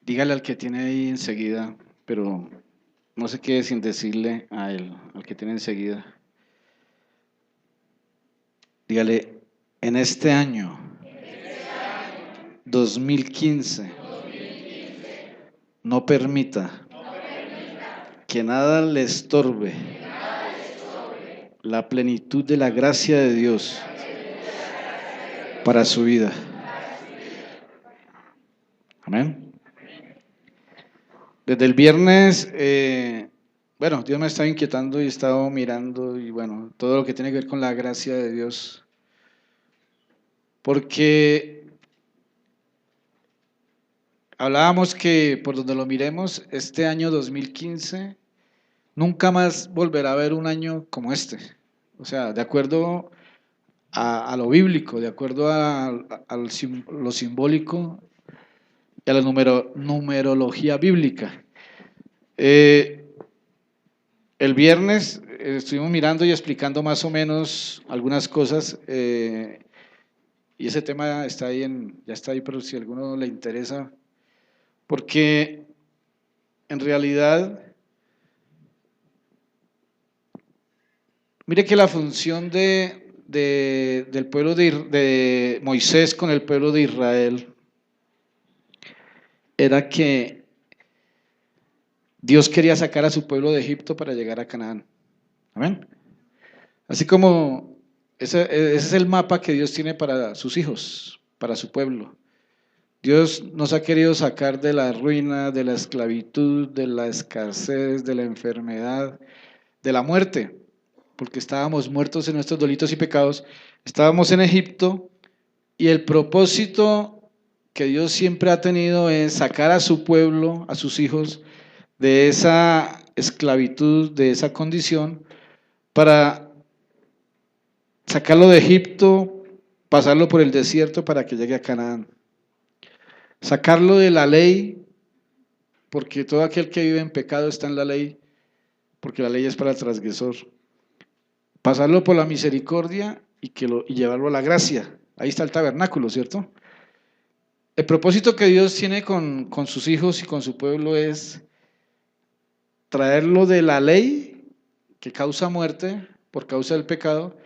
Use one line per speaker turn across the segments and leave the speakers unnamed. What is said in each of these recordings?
Dígale al que tiene ahí enseguida, pero no se quede sin decirle a él, al que tiene enseguida. Dígale, en este año 2015, no permita que nada le estorbe la plenitud de la gracia de Dios para su vida. Amén. Desde el viernes, Dios me estaba inquietando y he estado mirando y bueno, todo lo que tiene que ver con la gracia de Dios. Porque hablábamos que por donde lo miremos, este año 2015 nunca más volverá a haber un año como este. O sea, de acuerdo a lo bíblico, de acuerdo a lo simbólico y a la numerología bíblica. El viernes estuvimos mirando y explicando más o menos algunas cosas y ese tema está ahí ya está ahí, pero si a alguno le interesa, porque en realidad, mire que la función del pueblo de Moisés con el pueblo de Israel era que Dios quería sacar a su pueblo de Egipto para llegar a Canaán. Amén. Así como ese es el mapa que Dios tiene para sus hijos, para su pueblo. Dios nos ha querido sacar de la ruina, de la esclavitud, de la escasez, de la enfermedad, de la muerte, porque estábamos muertos en nuestros delitos y pecados, estábamos en Egipto y el propósito que Dios siempre ha tenido es sacar a su pueblo, a sus hijos, de esa esclavitud, de esa condición, para sacarlo de Egipto, pasarlo por el desierto para que llegue a Canaán. Sacarlo de la ley, porque todo aquel que vive en pecado está en la ley, porque la ley es para el transgresor. Pasarlo por la misericordia y llevarlo a la gracia. Ahí está el tabernáculo, ¿cierto? El propósito que Dios tiene con sus hijos y con su pueblo es traerlo de la ley que causa muerte por causa del pecado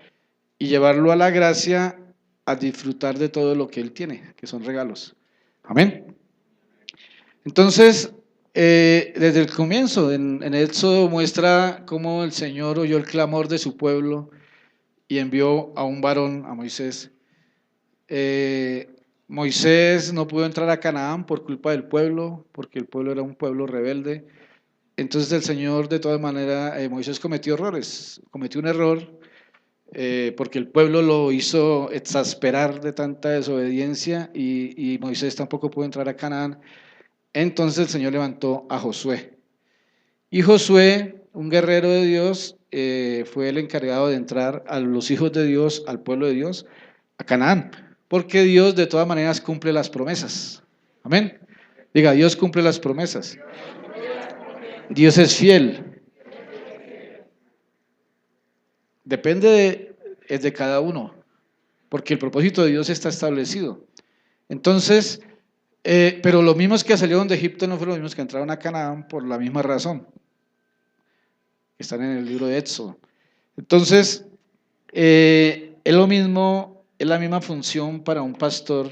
y llevarlo a la gracia a disfrutar de todo lo que Él tiene, que son regalos. Amén. Entonces, desde el comienzo, en Éxodo muestra cómo el Señor oyó el clamor de su pueblo y envió a un varón, a Moisés. Moisés no pudo entrar a Canaán por culpa del pueblo, porque el pueblo era un pueblo rebelde. Entonces el Señor, de todas maneras, Moisés cometió errores, cometió un error porque el pueblo lo hizo exasperar de tanta desobediencia y Moisés tampoco pudo entrar a Canaán. Entonces el Señor levantó a Josué. Y Josué, un guerrero de Dios, fue el encargado de entrar a los hijos de Dios, al pueblo de Dios, a Canaán. Porque Dios de todas maneras cumple las promesas. Amén. Diga, Dios cumple las promesas. Dios es fiel. Depende de cada uno, porque el propósito de Dios está establecido. Entonces, pero los mismos que salieron de Egipto no fueron los mismos que entraron a Canaán por la misma razón. Están en el libro de Éxodo. Entonces, es lo mismo, es la misma función para un pastor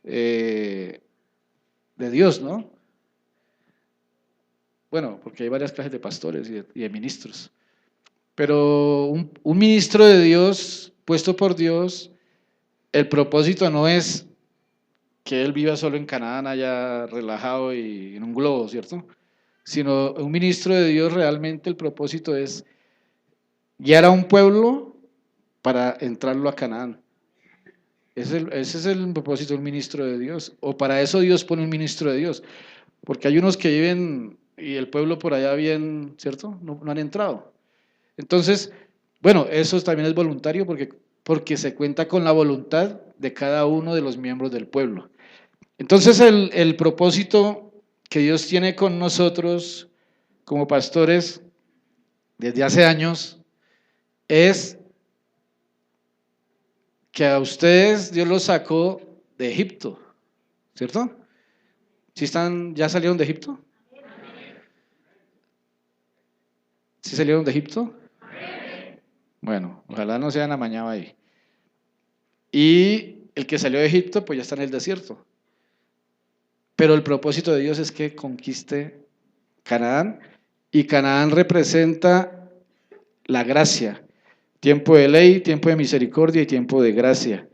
de Dios, ¿no? Bueno, porque hay varias clases de pastores y de ministros. Pero un ministro de Dios, puesto por Dios, el propósito no es que él viva solo en Canaán, allá relajado y en un globo, ¿cierto? Sino un ministro de Dios realmente el propósito es guiar a un pueblo para entrarlo a Canaán. Ese es el propósito de un ministro de Dios, o para eso Dios pone un ministro de Dios, porque hay unos que viven y el pueblo por allá bien, ¿cierto? No han entrado. Entonces, bueno, eso también es voluntario porque se cuenta con la voluntad de cada uno de los miembros del pueblo. Entonces, el propósito que Dios tiene con nosotros como pastores desde hace años es que a ustedes Dios los sacó de Egipto, ¿cierto? ¿Sí ya salieron de Egipto? ¿Sí salieron de Egipto? Bueno, ojalá no sean amañados ahí. Y el que salió de Egipto, pues ya está en el desierto. Pero el propósito de Dios es que conquiste Canaán, y Canaán representa la gracia. Tiempo de ley, tiempo de misericordia y tiempo de gracia.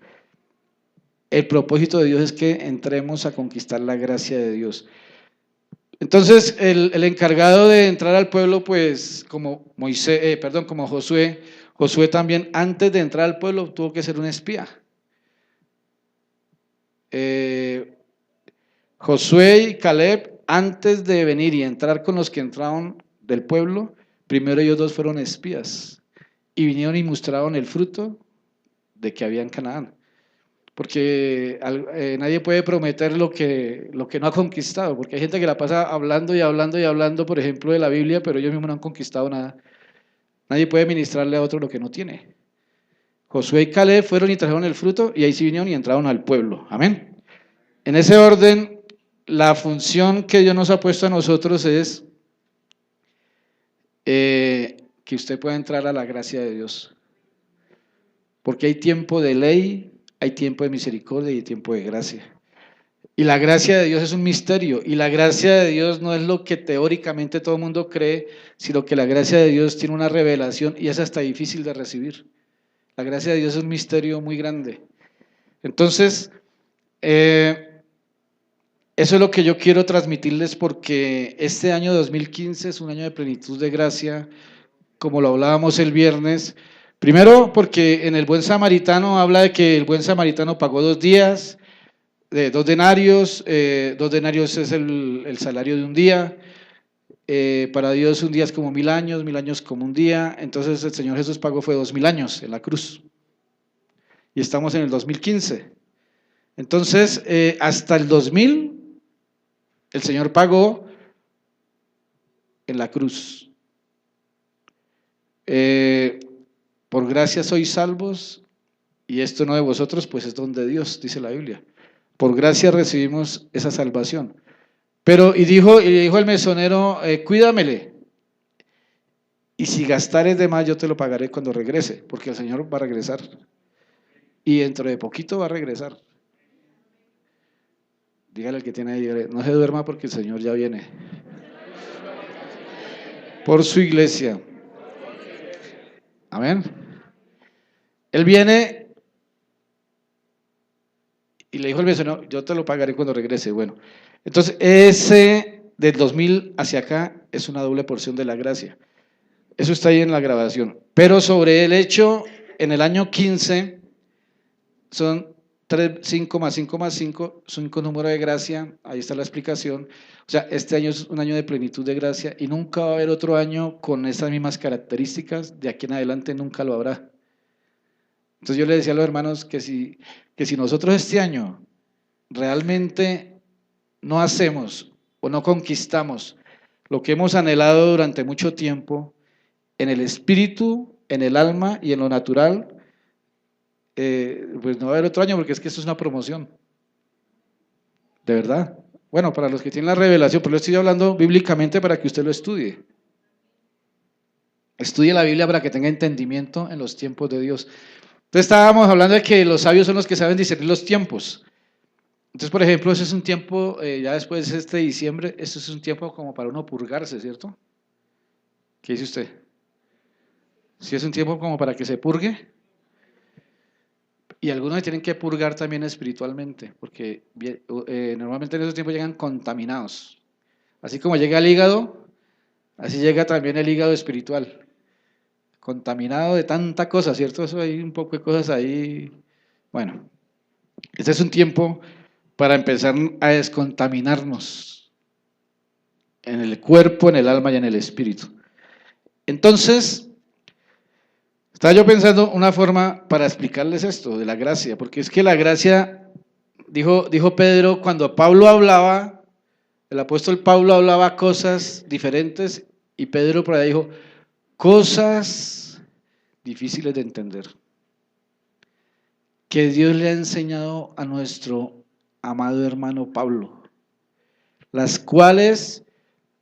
El propósito de Dios es que entremos a conquistar la gracia de Dios. Entonces, el encargado de entrar al pueblo, pues, como como Josué también, antes de entrar al pueblo, tuvo que ser un espía. Josué y Caleb, antes de venir y entrar con los que entraron del pueblo, primero ellos dos fueron espías y vinieron y mostraron el fruto de que había en Canaán. Porque nadie puede prometer lo que no ha conquistado, porque hay gente que la pasa hablando y hablando y hablando, por ejemplo, de la Biblia, pero ellos mismos no han conquistado nada. Nadie puede ministrarle a otro lo que no tiene. Josué y Caleb fueron y trajeron el fruto, y ahí sí vinieron y entraron al pueblo. Amén. En ese orden, la función que Dios nos ha puesto a nosotros es que usted pueda entrar a la gracia de Dios. Porque hay tiempo de ley, hay tiempo de misericordia y hay tiempo de gracia. Y la gracia de Dios es un misterio, y la gracia de Dios no es lo que teóricamente todo el mundo cree, sino que la gracia de Dios tiene una revelación y es hasta difícil de recibir. La gracia de Dios es un misterio muy grande. Entonces, eso es lo que yo quiero transmitirles, porque este año 2015 es un año de plenitud de gracia, como lo hablábamos el viernes. Primero, porque en el Buen Samaritano habla de que el Buen Samaritano pagó 2 días, 2 denarios. 2 denarios es el salario de un día. Para Dios un día es como 1000 años, 1000 años como un día. Entonces el Señor Jesús pagó fue 2000 años en la cruz. Y estamos en el 2015. Entonces, hasta el 2000, el Señor pagó en la cruz. Por gracia sois salvos, y esto no de vosotros, pues es don de Dios, dice la Biblia. Por gracia recibimos esa salvación. Pero, y dijo el mesonero, cuídamele, y si gastares de más, yo te lo pagaré cuando regrese, porque el Señor va a regresar. Y dentro de poquito va a regresar. Dígale al que tiene ahí, no se duerma porque el Señor ya viene. Por su iglesia. Amén. Él viene y le dijo al mesonero, yo te lo pagaré cuando regrese. Bueno, entonces ese del 2000 hacia acá es una doble porción de la gracia. Eso está ahí en la grabación. Pero sobre el hecho, en el año 15, son 5 más 5 más 5, 5 números de gracia, ahí está la explicación. O sea, este año es un año de plenitud de gracia y nunca va a haber otro año con esas mismas características, de aquí en adelante nunca lo habrá. Entonces yo le decía a los hermanos que si nosotros este año realmente no hacemos o no conquistamos lo que hemos anhelado durante mucho tiempo, en el espíritu, en el alma y en lo natural, pues no va a haber otro año, porque es que esto es una promoción. De verdad. Bueno, para los que tienen la revelación, pero lo estoy hablando bíblicamente para que usted lo estudie. Estudie la Biblia para que tenga entendimiento en los tiempos de Dios. Entonces estábamos hablando de que los sabios son los que saben discernir los tiempos. Entonces, por ejemplo, ese es un tiempo, ya después de este diciembre, esto es un tiempo como para uno purgarse, ¿cierto? ¿Qué dice usted? ¿Sí es un tiempo como para que se purgue? Y algunos se tienen que purgar también espiritualmente, porque normalmente en esos tiempos llegan contaminados. Así como llega el hígado, así llega también el hígado espiritual, contaminado de tanta cosa, ¿cierto? Eso hay un poco de cosas ahí. Bueno, este es un tiempo para empezar a descontaminarnos en el cuerpo, en el alma y en el espíritu. Entonces, estaba yo pensando una forma para explicarles esto de la gracia, porque es que la gracia, dijo Pedro, cuando Pablo hablaba, el apóstol Pablo hablaba cosas diferentes, y Pedro por ahí dijo, cosas difíciles de entender, que Dios le ha enseñado a nuestro amado hermano Pablo. las cuales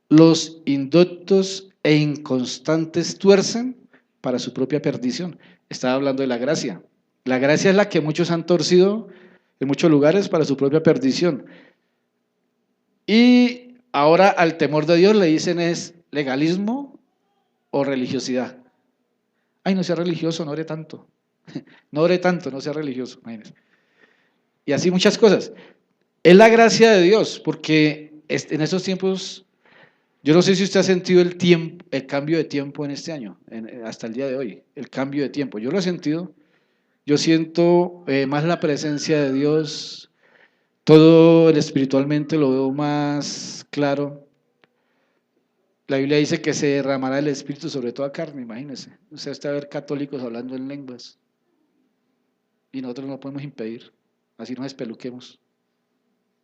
los indoctos e inconstantes tuercen para su propia perdición. Estaba hablando de la gracia. La gracia es la que muchos han torcido en muchos lugares para su propia perdición. Y ahora al temor de Dios le dicen es legalismo o religiosidad. Ay, no sea religioso, no ore tanto. No ore tanto, no sea religioso. Imagínense. Y así muchas cosas. Es la gracia de Dios, porque en estos tiempos, yo no sé si usted ha sentido el cambio de tiempo en este año, hasta el día de hoy, el cambio de tiempo. Yo lo he sentido. Yo siento más la presencia de Dios, todo espiritualmente lo veo más claro. La Biblia dice que se derramará el Espíritu sobre toda carne, imagínense. O sea, usted va a ver católicos hablando en lenguas y nosotros no lo podemos impedir, así nos espeluquemos.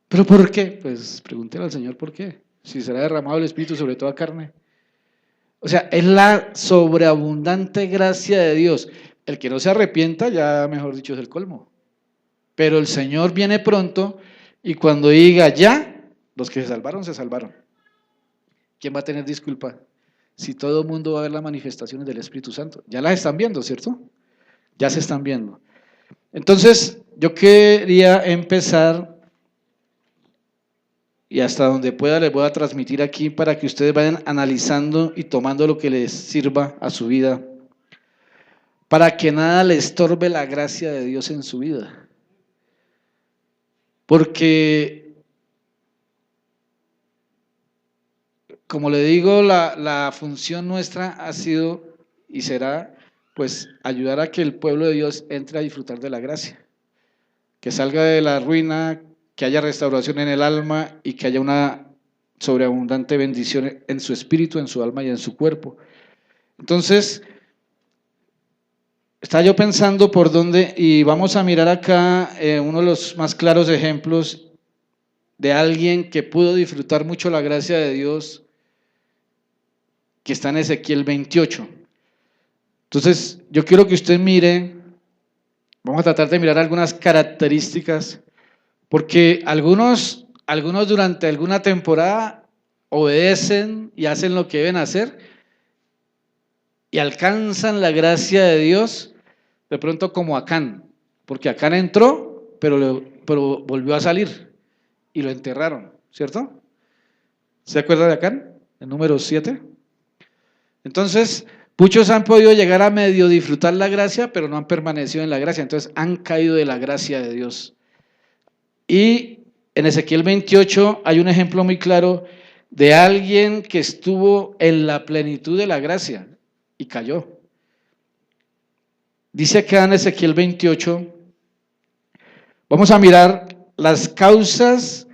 ¿Pero por qué? Pues pregúntele al Señor por qué. Si será derramado el Espíritu sobre toda carne. O sea, es la sobreabundante gracia de Dios. El que no se arrepienta, ya mejor dicho, es el colmo. Pero el Señor viene pronto y cuando diga ya, los que se salvaron, se salvaron. ¿Quién va a tener disculpa? Si todo el mundo va a ver las manifestaciones del Espíritu Santo. Ya las están viendo, ¿cierto? Ya se están viendo. Entonces, yo quería empezar, y hasta donde pueda les voy a transmitir aquí para que ustedes vayan analizando y tomando lo que les sirva a su vida, para que nada les estorbe la gracia de Dios en su vida. Porque, como le digo, la función nuestra ha sido y será, pues, ayudar a que el pueblo de Dios entre a disfrutar de la gracia, que salga de la ruina, que haya restauración en el alma y que haya una sobreabundante bendición en su espíritu, en su alma y en su cuerpo. Entonces, estaba yo pensando por dónde, y vamos a mirar acá uno de los más claros ejemplos de alguien que pudo disfrutar mucho la gracia de Dios, que está en Ezequiel 28. Entonces, yo quiero que usted mire, vamos a tratar de mirar algunas características, porque algunos durante alguna temporada obedecen y hacen lo que deben hacer y alcanzan la gracia de Dios, de pronto como Acán, porque Acán entró, pero volvió a salir y lo enterraron, ¿cierto? ¿Se acuerda de Acán? El número 7. Entonces, muchos han podido llegar a medio disfrutar la gracia, pero no han permanecido en la gracia, entonces han caído de la gracia de Dios. Y en Ezequiel 28 hay un ejemplo muy claro de alguien que estuvo en la plenitud de la gracia y cayó. Dice acá en Ezequiel 28, vamos a mirar las causas.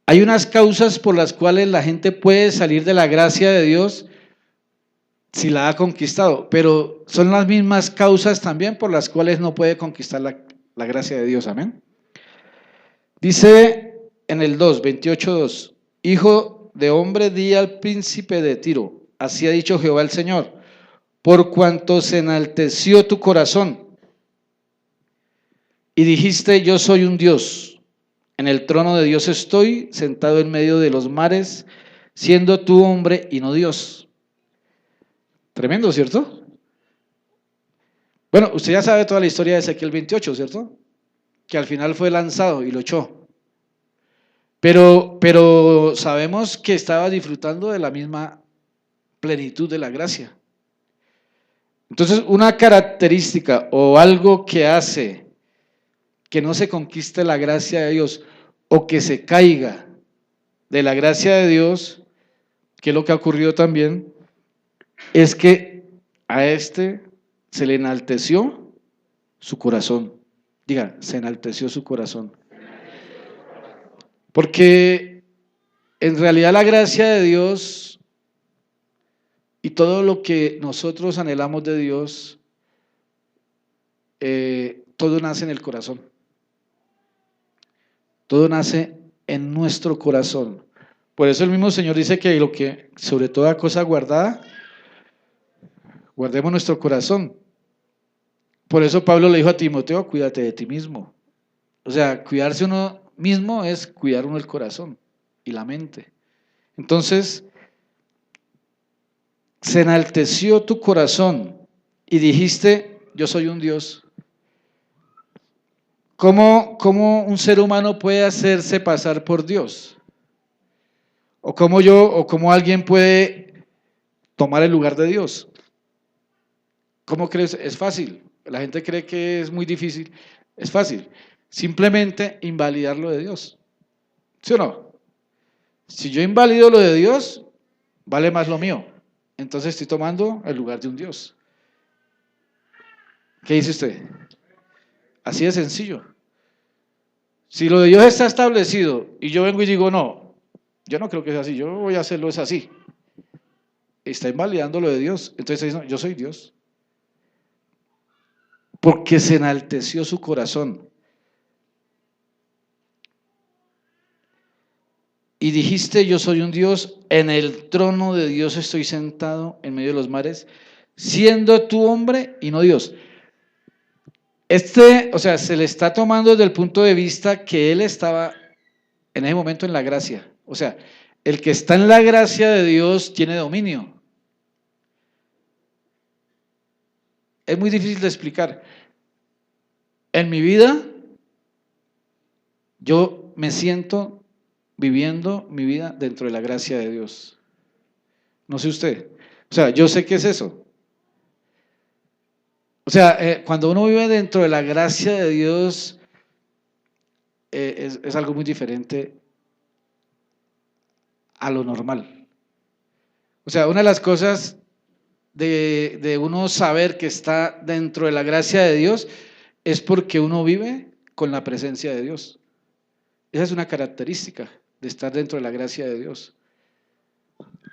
Hay unas causas por las cuales la gente puede salir de la gracia de Dios si la ha conquistado, pero son las mismas causas también por las cuales no puede conquistar la gracia de Dios. Amén. Dice en el 28:2, hijo de hombre, di al príncipe de Tiro, así ha dicho Jehová el Señor, por cuanto se enalteció tu corazón y dijiste, yo soy un Dios, en el trono de Dios estoy, sentado en medio de los mares, siendo tú hombre y no Dios. Tremendo, ¿cierto? Bueno, usted ya sabe toda la historia de Ezequiel 28, ¿cierto? Que al final fue lanzado y lo echó. Pero sabemos que estaba disfrutando de la misma plenitud de la gracia. Entonces, una característica o algo que hace que no se conquiste la gracia de Dios o que se caiga de la gracia de Dios, que es lo que ha ocurrido también, es que a este se le enalteció su corazón. Diga, se enalteció su corazón. Porque en realidad la gracia de Dios y todo lo que nosotros anhelamos de Dios, todo nace en el corazón. Todo nace en nuestro corazón. Por eso el mismo Señor dice que lo que sobre toda cosa guardada, guardemos nuestro corazón. Por eso Pablo le dijo a Timoteo, cuídate de ti mismo. O sea, cuidarse uno mismo es cuidar uno el corazón. y la mente. Entonces, se enalteció tu corazón y dijiste, yo soy un Dios. ¿Cómo un ser humano puede hacerse pasar por Dios? ¿O cómo alguien puede tomar el lugar de Dios? ¿Cómo crees? Es fácil. La gente cree que es muy difícil. Es fácil. Simplemente invalidar lo de Dios. ¿Sí o no? Si yo invalido lo de Dios, vale más lo mío. Entonces estoy tomando el lugar de un Dios. ¿Qué dice usted? Así de sencillo. Si lo de Dios está establecido y yo vengo y digo, no, yo no creo que sea así, yo voy a hacerlo es así. Está invalidando lo de Dios. Entonces está diciendo, yo soy Dios. Porque se enalteció su corazón. Y dijiste, yo soy un Dios, en el trono de Dios estoy sentado en medio de los mares, siendo tú hombre y no Dios. Se le está tomando desde el punto de vista que él estaba en ese momento en la gracia. O sea, el que está en la gracia de Dios tiene dominio. Es muy difícil de explicar. En mi vida, yo me siento viviendo mi vida dentro de la gracia de Dios. No sé usted. O sea, yo sé qué es eso. O sea, cuando uno vive dentro de la gracia de Dios, es algo muy diferente a lo normal. O sea, una de las cosas de uno saber que está dentro de la gracia de Dios es porque uno vive con la presencia de Dios. Esa es una característica de estar dentro de la gracia de Dios.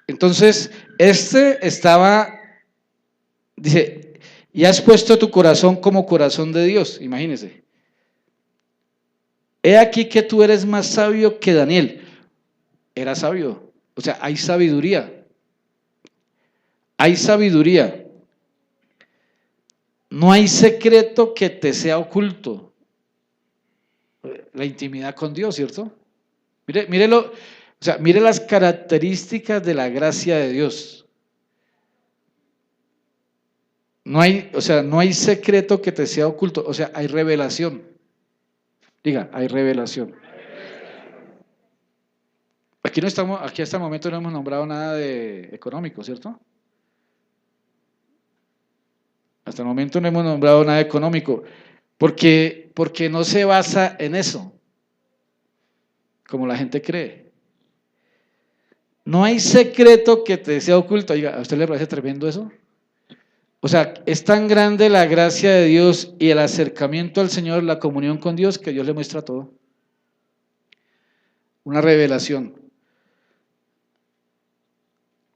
Entonces, dice, y has puesto tu corazón como corazón de Dios, imagínese. He aquí que tú eres más sabio que Daniel. Era sabio, o sea, hay sabiduría. Hay sabiduría. No hay secreto que te sea oculto. La intimidad con Dios, ¿cierto? Mire las características de la gracia de Dios. No hay secreto que te sea oculto, o sea, hay revelación. Diga, hay revelación. Aquí hasta el momento no hemos nombrado nada de económico, ¿cierto? Hasta el momento no hemos nombrado nada económico, porque no se basa en eso, como la gente cree. No hay secreto que te sea oculto. Oiga, ¿a usted le parece tremendo eso? O sea, es tan grande la gracia de Dios y el acercamiento al Señor, la comunión con Dios, que Dios le muestra todo. Una revelación.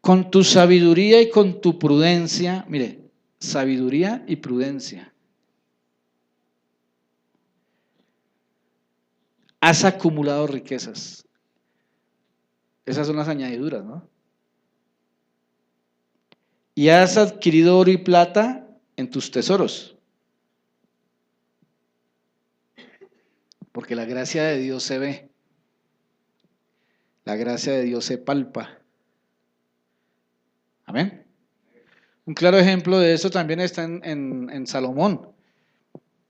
Con tu sabiduría y con tu prudencia, mire, sabiduría y prudencia. Has acumulado riquezas. Esas son las añadiduras, ¿no? Y has adquirido oro y plata en tus tesoros. Porque la gracia de Dios se ve. La gracia de Dios se palpa. Amén. Un claro ejemplo de eso también está en Salomón.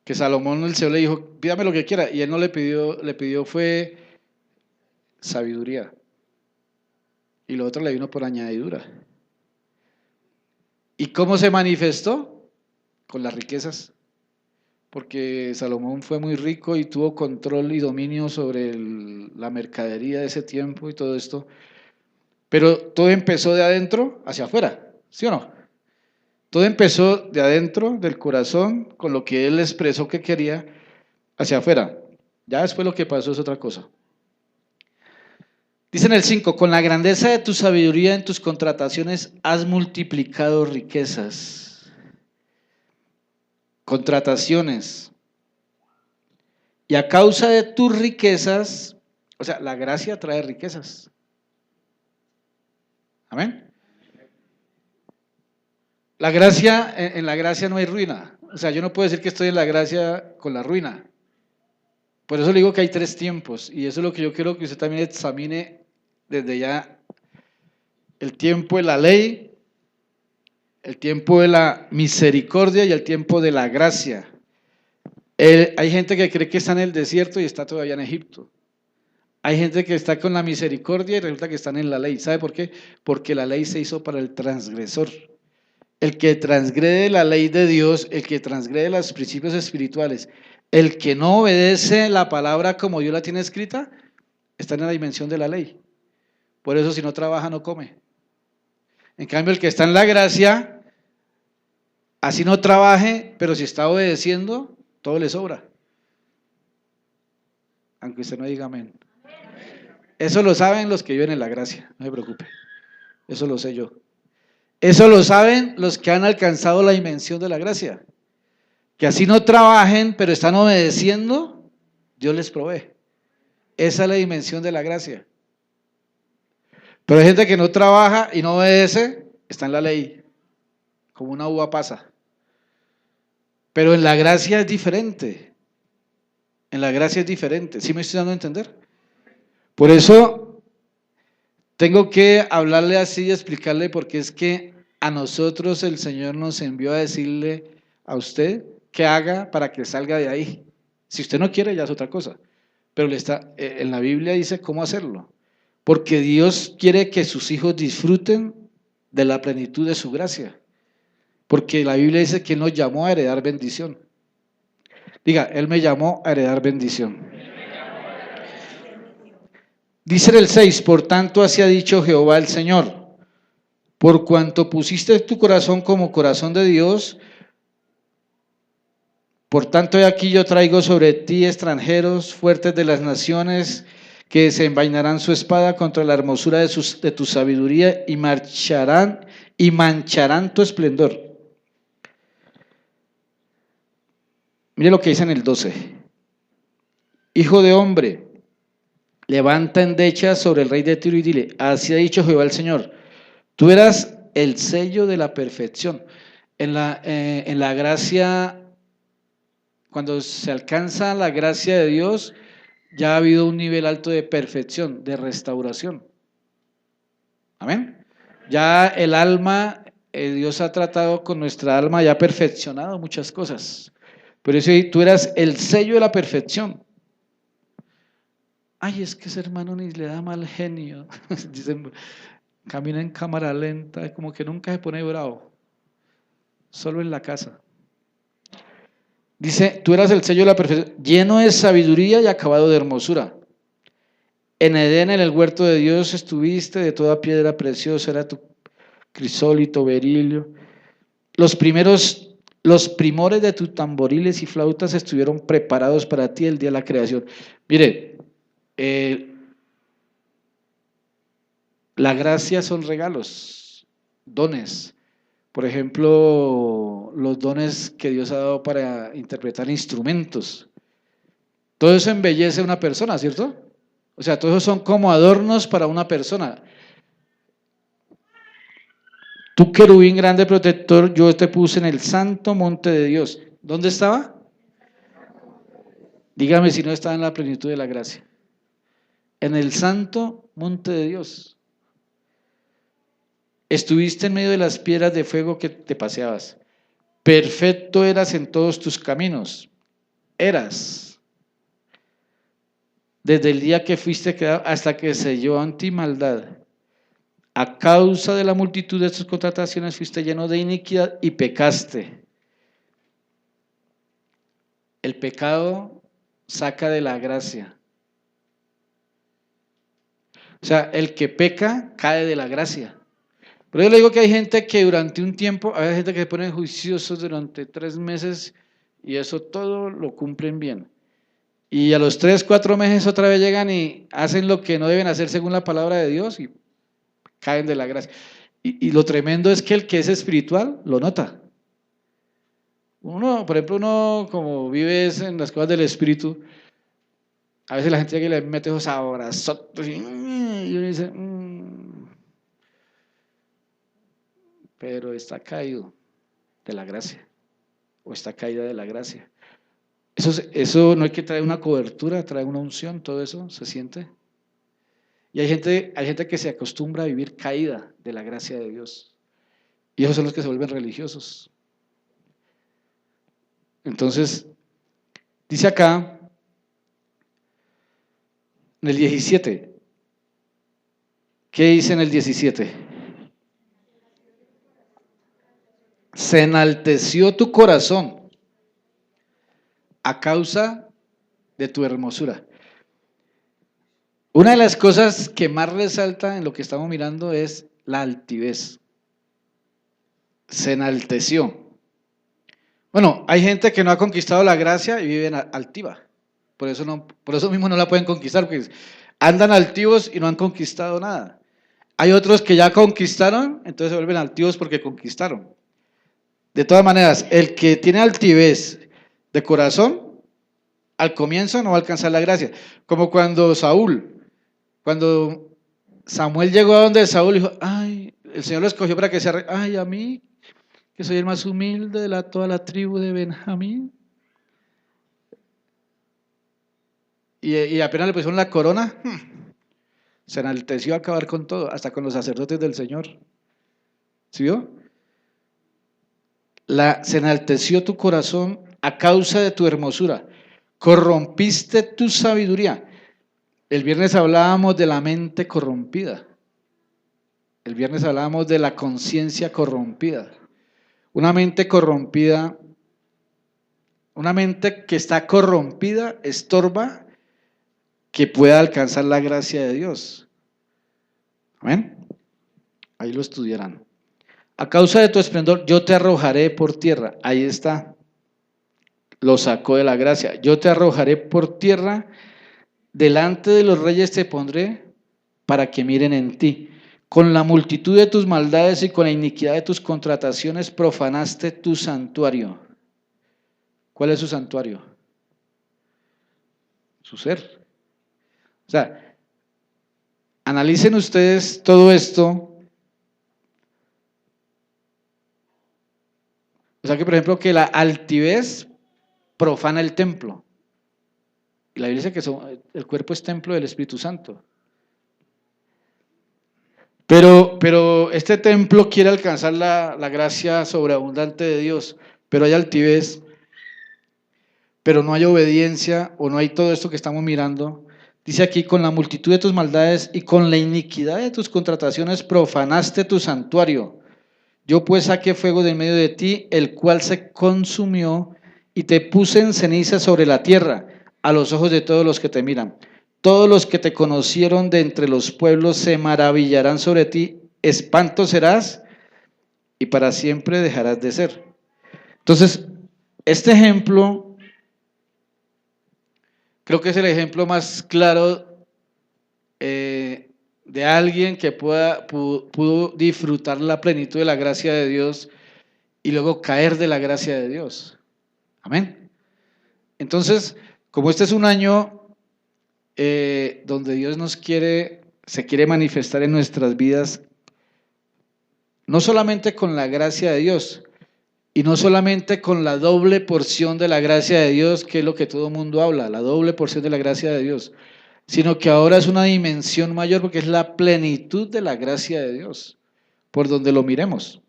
Que Salomón, el Señor le dijo, pídame lo que quiera. Y él no le pidió fue sabiduría. Y lo otro le vino por añadidura. ¿Y cómo se manifestó? Con las riquezas. Porque Salomón fue muy rico y tuvo control y dominio sobre la mercadería de ese tiempo y todo esto. Pero todo empezó de adentro hacia afuera, ¿sí o no? Todo empezó de adentro del corazón, con lo que él expresó que quería, hacia afuera. Ya después lo que pasó es otra cosa. Dice en el 5, con la grandeza de tu sabiduría en tus contrataciones has multiplicado riquezas. Contrataciones. Y a causa de tus riquezas, o sea, la gracia trae riquezas. Amén. La gracia, en la gracia no hay ruina. O sea, yo no puedo decir que estoy en la gracia con la ruina. Por eso le digo que hay 3 tiempos. Y eso es lo que yo quiero que usted también examine desde ya el tiempo de la ley, el tiempo de la misericordia y el tiempo de la gracia. Hay gente que cree que está en el desierto y está todavía en Egipto. Hay gente que está con la misericordia y resulta que están en la ley. ¿Sabe por qué? Porque la ley se hizo para el transgresor. El que transgrede la ley de Dios, el que transgrede los principios espirituales, el que no obedece la palabra como Dios la tiene escrita, está en la dimensión de la ley. Por eso si no trabaja no come. En cambio el que está en la gracia, así no trabaje, pero si está obedeciendo, todo le sobra. Aunque usted no diga amén. Eso lo saben los que viven en la gracia, no se preocupe. Eso lo sé yo. Eso lo saben los que han alcanzado la dimensión de la gracia. Que así no trabajen, pero están obedeciendo, Dios les provee. Esa es la dimensión de la gracia. Pero hay gente que no trabaja y no obedece, está en la ley, como una uva pasa. Pero en la gracia es diferente. En la gracia es diferente. ¿Sí me estoy dando a entender? Por eso tengo que hablarle así y explicarle, porque es que a nosotros el Señor nos envió a decirle a usted qué haga para que salga de ahí. Si usted no quiere, ya es otra cosa. Pero en la Biblia dice cómo hacerlo. Porque Dios quiere que sus hijos disfruten de la plenitud de su gracia. Porque la Biblia dice que Él nos llamó a heredar bendición. Diga, Él me llamó a heredar bendición. Dice en el 6, por tanto así ha dicho Jehová el Señor, por cuanto pusiste tu corazón como corazón de Dios, por tanto he aquí yo traigo sobre ti extranjeros fuertes de las naciones que desenvainarán su espada contra la hermosura de tu sabiduría y mancharán tu esplendor. Mire lo que dice en el 12. Hijo de hombre, levanta endecha sobre el rey de Tiro y dile, así ha dicho Jehová el Señor, tú eras el sello de la perfección. En la gracia, cuando se alcanza la gracia de Dios, ya ha habido un nivel alto de perfección, de restauración. Amén. Ya el alma, Dios ha tratado con nuestra alma, ya ha perfeccionado muchas cosas. Pero eso tú eras el sello de la perfección. Ay, es que ese hermano ni le da mal genio. Dicen, camina en cámara lenta, como que nunca se pone bravo. Solo en la casa. Dice, tú eras el sello de la perfección, lleno de sabiduría y acabado de hermosura. En Edén, en el huerto de Dios estuviste, de toda piedra preciosa era tu crisólito, berilio. Los primores de tus tamboriles y flautas estuvieron preparados para ti el día de la creación. Mire, la gracia son regalos, dones. Por ejemplo, los dones que Dios ha dado para interpretar instrumentos. Todo eso embellece a una persona, ¿cierto? O sea, todos son como adornos para una persona. Tú, querubín grande protector, yo te puse en el santo monte de Dios. ¿Dónde estaba? Dígame si no estaba en la plenitud de la gracia. En el santo monte de Dios. Estuviste en medio de las piedras de fuego que te paseabas. Perfecto eras en todos tus caminos. Eras. Desde el día que fuiste creado hasta que se selló en ti maldad. A causa de la multitud de tus contrataciones fuiste lleno de iniquidad y pecaste. El pecado saca de la gracia. O sea, el que peca cae de la gracia. Pero yo le digo que hay gente que durante un tiempo, hay gente que se ponen juiciosos durante 3 meses y eso todo lo cumplen bien. Y a los 3, 4 meses otra vez llegan y hacen lo que no deben hacer según la palabra de Dios y caen de la gracia. Y lo tremendo es que el que es espiritual lo nota. Uno, por ejemplo, uno como vive en las cosas del espíritu, a veces la gente que le mete esos abrazotes y uno dice, pero está caído de la gracia o está caída de la gracia. Eso no hay que traer una cobertura, traer una unción, todo eso se siente. Y hay gente que se acostumbra a vivir caída de la gracia de Dios. Y esos son los que se vuelven religiosos. Entonces, dice acá, en el 17, ¿qué dice en el 17? Se enalteció tu corazón a causa de tu hermosura. Una de las cosas que más resalta en lo que estamos mirando es la altivez. Se enalteció. Bueno, hay gente que no ha conquistado la gracia y vive altiva. Por eso mismo no la pueden conquistar, porque andan altivos y no han conquistado nada. Hay otros que ya conquistaron, entonces se vuelven altivos porque conquistaron. De todas maneras, el que tiene altivez de corazón, al comienzo no va a alcanzar la gracia. Como cuando Samuel llegó a donde Saúl, dijo, ay, el Señor lo escogió para que sea rey. Ay, a mí, que soy el más humilde de toda la tribu de Benjamín. Y apenas le pusieron la corona, se enalteció a acabar con todo, hasta con los sacerdotes del Señor. ¿Sí vio? Se enalteció tu corazón a causa de tu hermosura. Corrompiste tu sabiduría. El viernes hablábamos de la mente corrompida. El viernes hablábamos de la conciencia corrompida. Una mente corrompida, una mente que está corrompida, estorba que pueda alcanzar la gracia de Dios. Amén. Ahí lo estudiarán. A causa de tu esplendor, yo te arrojaré por tierra. Ahí está. Lo sacó de la gracia. Yo te arrojaré por tierra. Delante de los reyes te pondré para que miren en ti. Con la multitud de tus maldades y con la iniquidad de tus contrataciones profanaste tu santuario. ¿Cuál es su santuario? Su ser. O sea, analicen ustedes todo esto. O sea que, por ejemplo, que la altivez profana el templo. Y la Biblia dice que el cuerpo es templo del Espíritu Santo. Pero este templo quiere alcanzar la gracia sobreabundante de Dios, pero hay altivez, pero no hay obediencia o no hay todo esto que estamos mirando. Dice aquí, con la multitud de tus maldades y con la iniquidad de tus contrataciones profanaste tu santuario. Yo pues saqué fuego de en medio de ti, el cual se consumió, y te puse en ceniza sobre la tierra, a los ojos de todos los que te miran. Todos los que te conocieron de entre los pueblos se maravillarán sobre ti, espanto serás, y para siempre dejarás de ser. Entonces, este ejemplo, creo que es el ejemplo más claro de alguien que pudo disfrutar la plenitud de la gracia de Dios y luego caer de la gracia de Dios. Amén. Entonces, como este es un año donde Dios se quiere manifestar en nuestras vidas, no solamente con la gracia de Dios, y no solamente con la doble porción de la gracia de Dios, que es lo que todo el mundo habla, la doble porción de la gracia de Dios, sino que ahora es una dimensión mayor porque es la plenitud de la gracia de Dios, por donde lo miremos.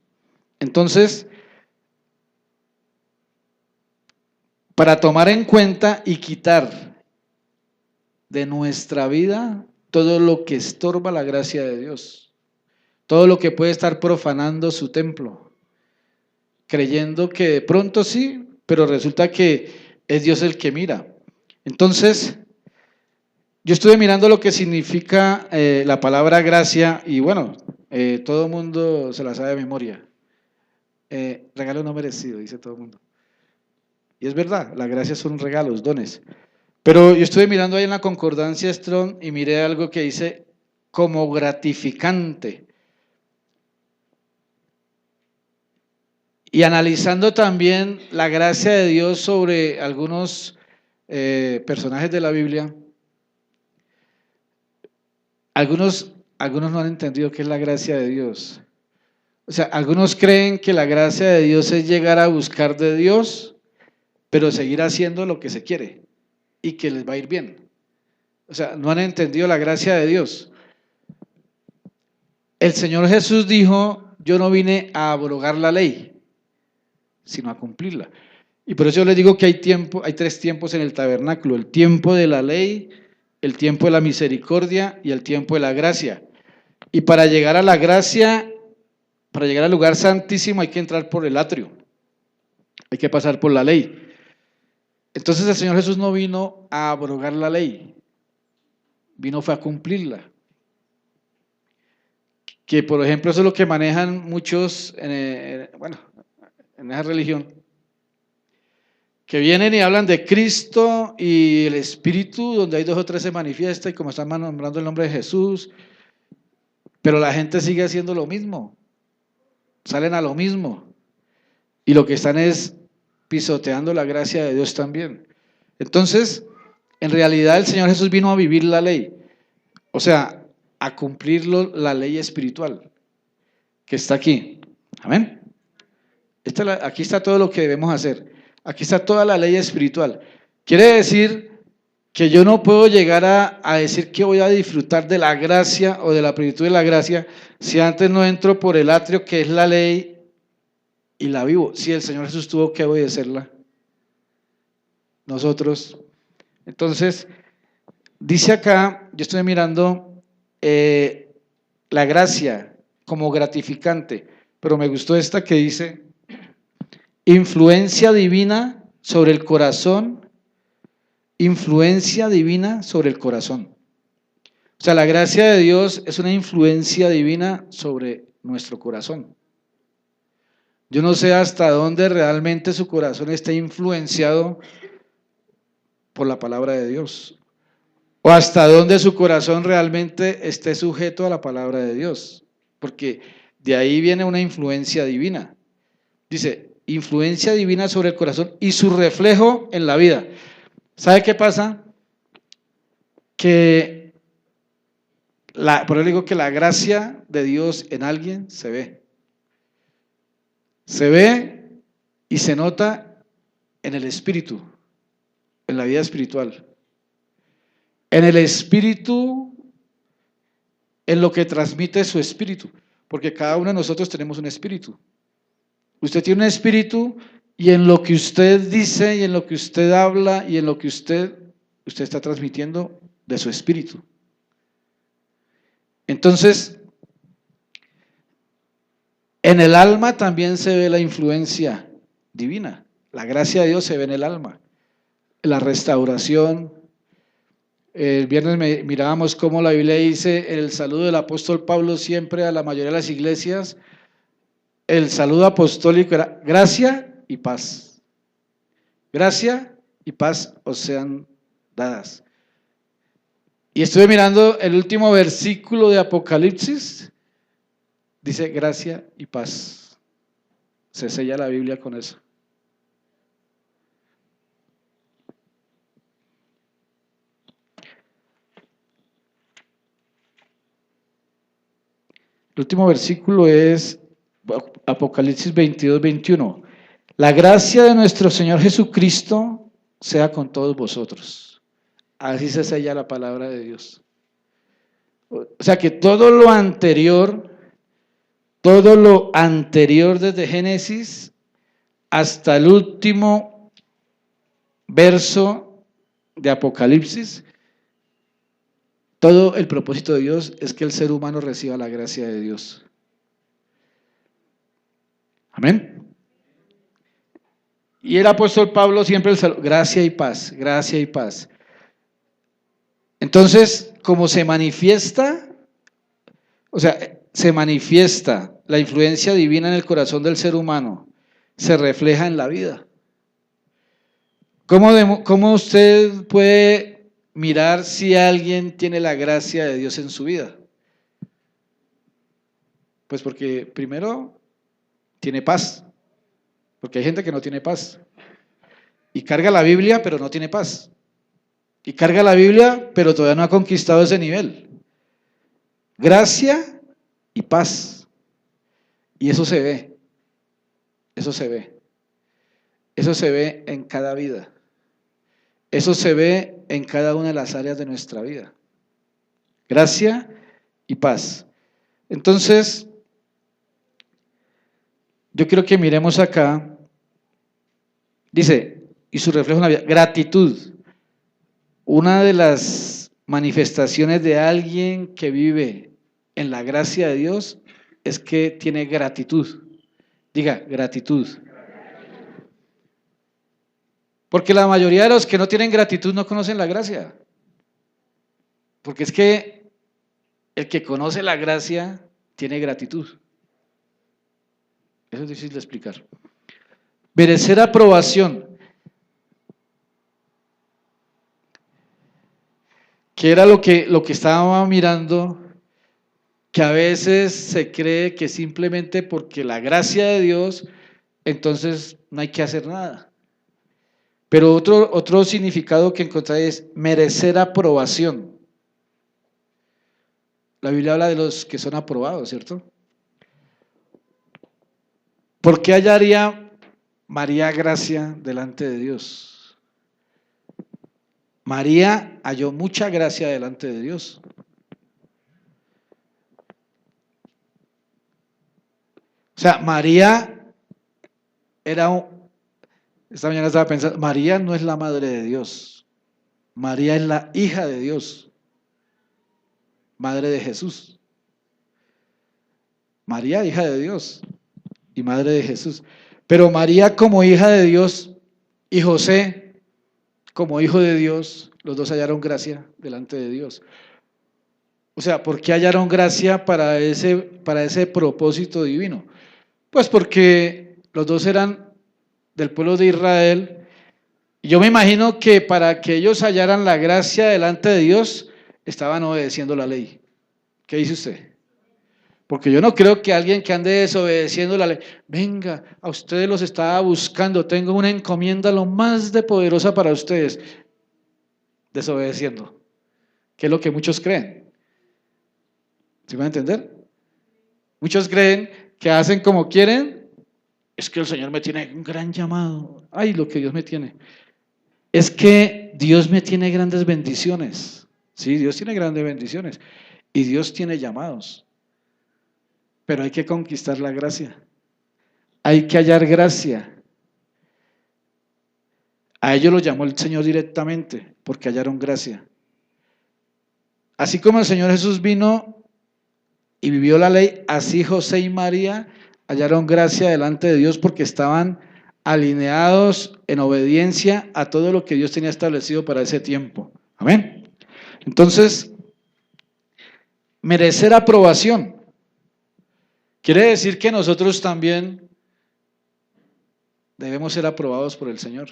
Entonces, para tomar en cuenta y quitar de nuestra vida todo lo que estorba la gracia de Dios, todo lo que puede estar profanando su templo, creyendo que de pronto sí, pero resulta que es Dios el que mira. Entonces, yo estuve mirando lo que significa la palabra gracia y bueno, todo el mundo se la sabe de memoria. Regalo no merecido, dice todo el mundo. Y es verdad, la gracia son regalos, dones. Pero yo estuve mirando ahí en la concordancia Strong y miré algo que dice como gratificante. Y analizando también la gracia de Dios sobre algunos personajes de la Biblia, algunos no han entendido qué es la gracia de Dios. O sea, algunos creen que la gracia de Dios es llegar a buscar de Dios, pero seguir haciendo lo que se quiere y que les va a ir bien. O sea, no han entendido la gracia de Dios. El Señor Jesús dijo, yo no vine a abrogar la ley, sino a cumplirla. Y por eso yo les digo que hay tres tiempos en el tabernáculo: el tiempo de la ley, el tiempo de la misericordia y el tiempo de la gracia. Y para llegar a la gracia, para llegar al lugar santísimo, hay que entrar por el atrio, hay que pasar por la ley. Entonces el Señor Jesús no vino a abrogar la ley, vino fue a cumplirla. Que por ejemplo eso es lo que manejan muchos en esa religión, que vienen y hablan de Cristo y el Espíritu, donde hay 2 o 3 se manifiesta, y como están nombrando el nombre de Jesús, pero la gente sigue haciendo lo mismo, salen a lo mismo, y lo que están es pisoteando la gracia de Dios también. Entonces, en realidad el Señor Jesús vino a vivir la ley, o sea, a cumplir la ley espiritual que está aquí. Amén. Aquí está todo lo que debemos hacer. Aquí está toda la ley espiritual. Quiere decir que yo no puedo llegar a decir que voy a disfrutar de la gracia o de la plenitud de la gracia si antes no entro por el atrio que es la ley y la vivo. Si el Señor Jesús tuvo que obedecerla, nosotros. Entonces, dice acá, yo estoy mirando la gracia como gratificante, pero me gustó esta que dice: influencia divina sobre el corazón, influencia divina sobre el corazón. O sea, la gracia de Dios es una influencia divina sobre nuestro corazón. Yo no sé hasta dónde realmente su corazón está influenciado por la palabra de Dios, o hasta dónde su corazón realmente esté sujeto a la palabra de Dios, porque de ahí viene una influencia divina. Dice, influencia divina sobre el corazón y su reflejo en la vida. ¿Sabe qué pasa? Que por eso digo que la gracia de Dios en alguien se ve. Se ve y se nota en el espíritu, en la vida espiritual. En el espíritu, en lo que transmite su espíritu, porque cada uno de nosotros tenemos un espíritu. Usted tiene un espíritu y en lo que usted dice y en lo que usted habla y en lo que usted está transmitiendo de su espíritu. Entonces, en el alma también se ve la influencia divina. La gracia de Dios se ve en el alma. La restauración. El viernes mirábamos cómo la Biblia dice el saludo del apóstol Pablo siempre a la mayoría de las iglesias. El saludo apostólico era gracia y paz. Gracia y paz os sean dadas. Y estuve mirando el último versículo de Apocalipsis. Dice gracia y paz. Se sella la Biblia con eso. El último versículo es Apocalipsis 22, 21. La gracia de nuestro Señor Jesucristo sea con todos vosotros. Así se sella la palabra de Dios. O sea que todo lo anterior desde Génesis hasta el último verso de Apocalipsis, todo el propósito de Dios es que el ser humano reciba la gracia de Dios. Amén. Y el apóstol Pablo siempre gracia y paz, gracia y paz. Entonces, como se manifiesta, o sea, se manifiesta la influencia divina en el corazón del ser humano, se refleja en la vida. ¿Cómo usted puede mirar si alguien tiene la gracia de Dios en su vida? Pues porque primero tiene paz, porque hay gente que no tiene paz y carga la Biblia pero no tiene paz, y carga la Biblia pero todavía no ha conquistado ese nivel. Gracia y paz, y eso se ve, eso se ve en cada vida, eso se ve en cada una de las áreas de nuestra vida. Gracia y paz. Entonces, yo quiero que miremos acá, dice, y su reflejo en la vida, gratitud. Una de las manifestaciones de alguien que vive en la gracia de Dios es que tiene gratitud. Diga, gratitud. Porque la mayoría de los que no tienen gratitud no conocen la gracia. Porque es que el que conoce la gracia tiene gratitud. Eso es difícil de explicar. Merecer aprobación. Que era lo que estaba mirando, que a veces se cree que simplemente porque la gracia de Dios, entonces no hay que hacer nada. Pero otro significado que encontré es merecer aprobación. La Biblia habla de los que son aprobados, ¿cierto? ¿Por qué hallaría María gracia delante de Dios? María halló mucha gracia delante de Dios. O sea, María esta mañana estaba pensando, María no es la madre de Dios, María es la hija de Dios, madre de Jesús. María, hija de Dios y madre de Jesús. Pero María como hija de Dios y José como hijo de Dios, los dos hallaron gracia delante de Dios. O sea, ¿por qué hallaron gracia para ese propósito divino? Pues porque los dos eran del pueblo de Israel. Y yo me imagino que para que ellos hallaran la gracia delante de Dios, estaban obedeciendo la ley. ¿Qué dice usted? Porque yo no creo que alguien que ande desobedeciendo la ley, venga, a ustedes los estaba buscando, tengo una encomienda lo más de poderosa para ustedes, desobedeciendo, que es lo que muchos creen. ¿Sí me van a entender? Muchos creen que hacen como quieren, es que el Señor me tiene un gran llamado, ay, lo que Dios me tiene. Es que Dios me tiene grandes bendiciones, sí, Dios tiene grandes bendiciones y Dios tiene llamados. Pero hay que conquistar la gracia. Hay que hallar gracia. A ellos lo llamó el Señor directamente, porque hallaron gracia. Así como el Señor Jesús vino y vivió la ley, así José y María hallaron gracia delante de Dios porque estaban alineados en obediencia a todo lo que Dios tenía establecido para ese tiempo. Amén. Entonces, merecer aprobación. Quiere decir que nosotros también debemos ser aprobados por el Señor.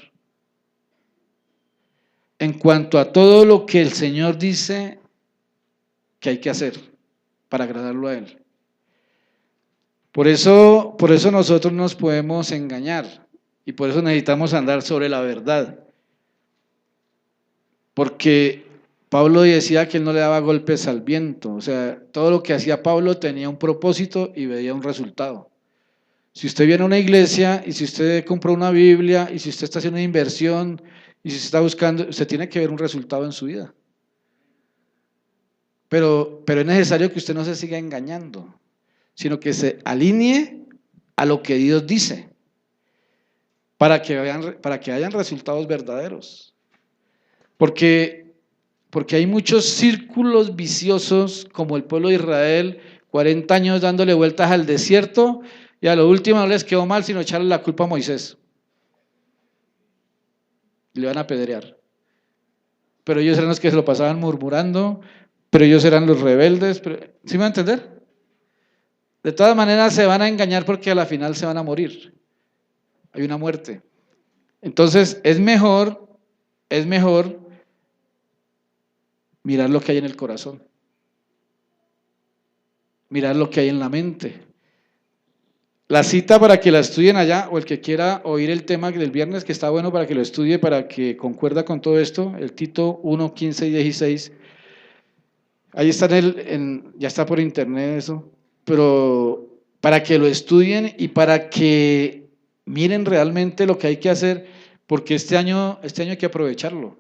En cuanto a todo lo que el Señor dice que hay que hacer para agradarlo a Él. Por eso nosotros nos podemos engañar y por eso necesitamos andar sobre la verdad. Porque Pablo decía que él no le daba golpes al viento, o sea, todo lo que hacía Pablo tenía un propósito y veía un resultado. Si usted viene a una iglesia y si usted compró una Biblia y si usted está haciendo una inversión y si usted está buscando, usted tiene que ver un resultado en su vida. Pero es necesario que usted no se siga engañando, sino que se alinee a lo que Dios dice para que hayan resultados verdaderos. Porque hay muchos círculos viciosos, como el pueblo de Israel, 40 años dándole vueltas al desierto, y a lo último no les quedó mal sino echarle la culpa a Moisés. Y le van a apedrear. Pero ellos eran los que se lo pasaban murmurando, pero ellos eran los rebeldes. ¿Sí me va a entender? De todas maneras se van a engañar porque a la final se van a morir. Hay una muerte. Entonces es mejor mirar lo que hay en el corazón, mirar lo que hay en la mente. La cita para que la estudien allá, o el que quiera oír el tema del viernes, que está bueno para que lo estudie, para que concuerda con todo esto, el Tito 1, 15 y 16. Ahí está ya está por internet eso, pero para que lo estudien y para que miren realmente lo que hay que hacer, porque este año hay que aprovecharlo.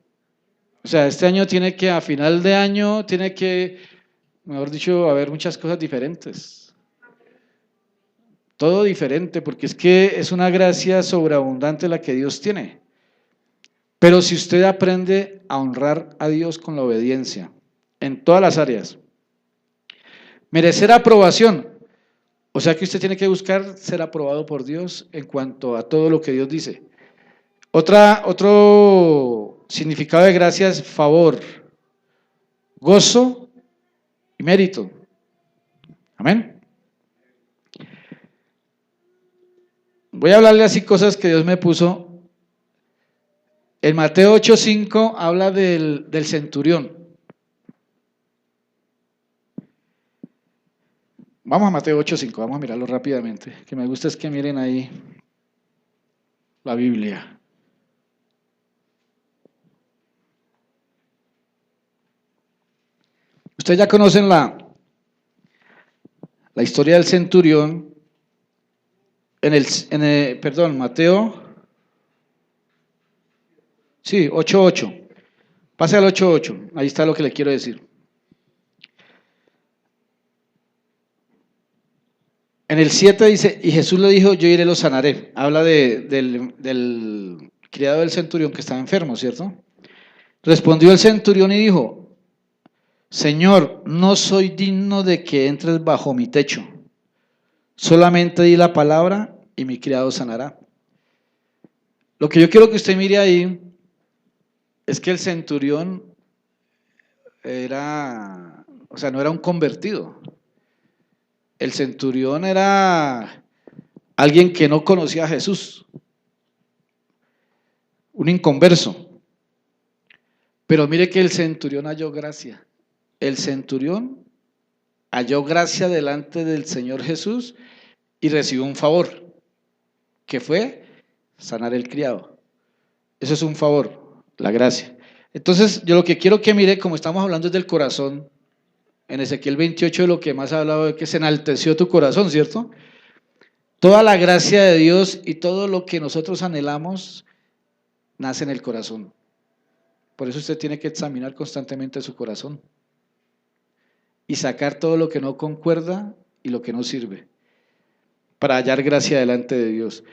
O sea, este año a final de año, tiene que mejor dicho, va a haber muchas cosas diferentes. Todo diferente, porque es que es una gracia sobreabundante la que Dios tiene. Pero si usted aprende a honrar a Dios con la obediencia, en todas las áreas, merecer aprobación, o sea que usted tiene que buscar ser aprobado por Dios en cuanto a todo lo que Dios dice. Otro significado de gracia es favor, gozo y mérito. Amén. Voy a hablarle así cosas que Dios me puso. En Mateo 8:5 habla del centurión. Vamos a Mateo 8:5, vamos a mirarlo rápidamente. Que me gusta es que miren ahí la Biblia. Ustedes ya conocen la historia del centurión Mateo, sí, 8:8. Pase al 8:8, ahí está lo que le quiero decir. En el 7 dice, y Jesús le dijo, yo iré y lo sanaré. Habla del criado del centurión que estaba enfermo, ¿cierto? Respondió el centurión y dijo, Señor, no soy digno de que entres bajo mi techo. Solamente di la palabra y mi criado sanará. Lo que yo quiero que usted mire ahí es que el centurión no era un convertido. El centurión era alguien que no conocía a Jesús, un inconverso. Pero mire que el centurión halló gracia. El centurión halló gracia delante del Señor Jesús y recibió un favor, que fue sanar el criado. Eso es un favor, la gracia. Entonces, yo lo que quiero que mire, como estamos hablando del corazón, en Ezequiel 28 de lo que más ha hablado es que se enalteció tu corazón, ¿cierto? Toda la gracia de Dios y todo lo que nosotros anhelamos nace en el corazón. Por eso usted tiene que examinar constantemente su corazón y sacar todo lo que no concuerda y lo que no sirve para hallar gracia delante de Dios.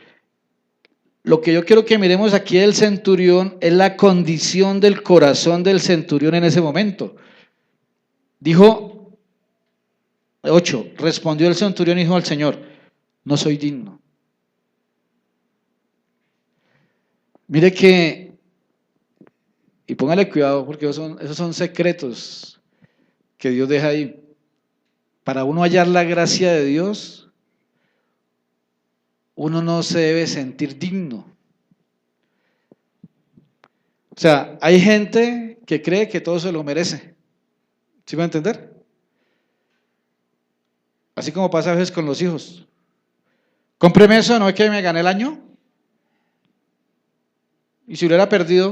Lo que yo quiero que miremos aquí del centurión es la condición del corazón del centurión en ese momento. Dijo, 8, respondió el centurión y dijo al Señor, no soy digno. Mire que, y póngale cuidado porque esos son secretos que Dios deja ahí. Para uno hallar la gracia de Dios, uno no se debe sentir digno. O sea, hay gente que cree que todo se lo merece. ¿Sí me va a entender? Así como pasa a veces con los hijos. Cómpreme eso, no es que me gané el año. Y si hubiera perdido,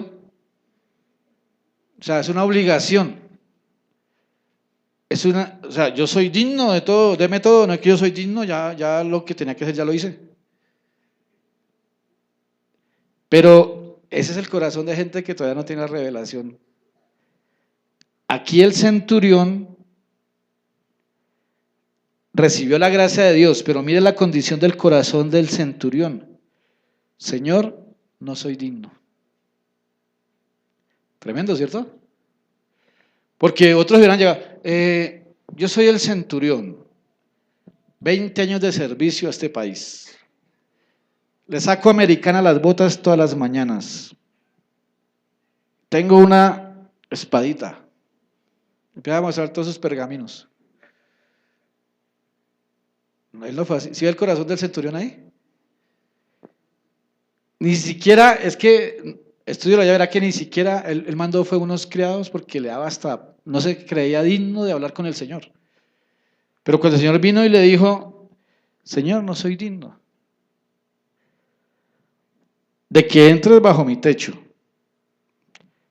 o sea, es una obligación. O sea, yo soy digno de todo, deme todo, no es que yo soy digno, ya lo que tenía que hacer ya lo hice. Pero ese es el corazón de gente que todavía no tiene la revelación. Aquí el centurión recibió la gracia de Dios, pero mire la condición del corazón del centurión. Señor, no soy digno. Tremendo, ¿cierto? Porque otros hubieran llegado, yo soy el centurión, 20 años de servicio a este país. Le saco americana las botas todas las mañanas. Tengo una espadita. Empieza a mostrar todos sus pergaminos. Él no fue así. ¿Sí ve el corazón del centurión ahí? Ni siquiera, es que, estudio ya verá que ni siquiera él mandó fue unos criados porque le daba hasta, no se creía digno de hablar con el Señor. Pero cuando el Señor vino y le dijo, Señor, no soy digno de que entres bajo mi techo,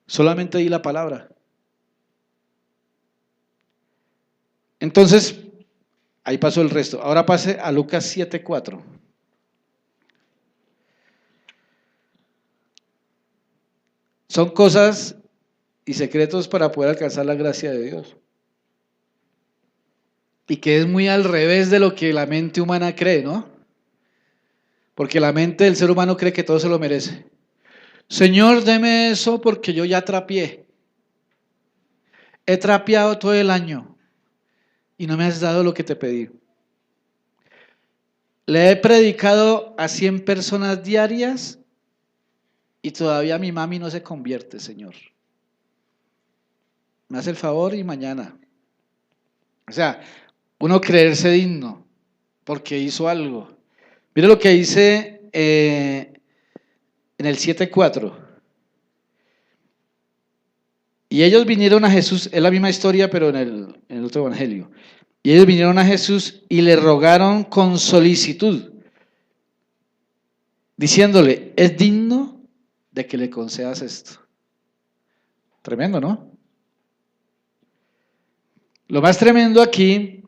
solamente di la palabra. Entonces, ahí pasó el resto. Ahora pase a Lucas 7:4. Son cosas y secretos para poder alcanzar la gracia de Dios. y que es muy al revés de lo que la mente humana cree, ¿no? Porque la mente del ser humano cree que todo se lo merece. Señor, deme eso porque yo ya trapié. He trapeado todo el año y no me has dado lo que te pedí. Le he predicado a 100 personas diarias y todavía mi mami no se convierte, Señor. Me hace el favor y mañana. O sea, uno creerse digno porque hizo algo. Mire lo que dice en el 7:4. Y ellos vinieron a Jesús, es la misma historia, pero en el otro evangelio. Y ellos vinieron a Jesús y le rogaron con solicitud, diciéndole, es digno de que le concedas esto. Tremendo, ¿no? Lo más tremendo aquí,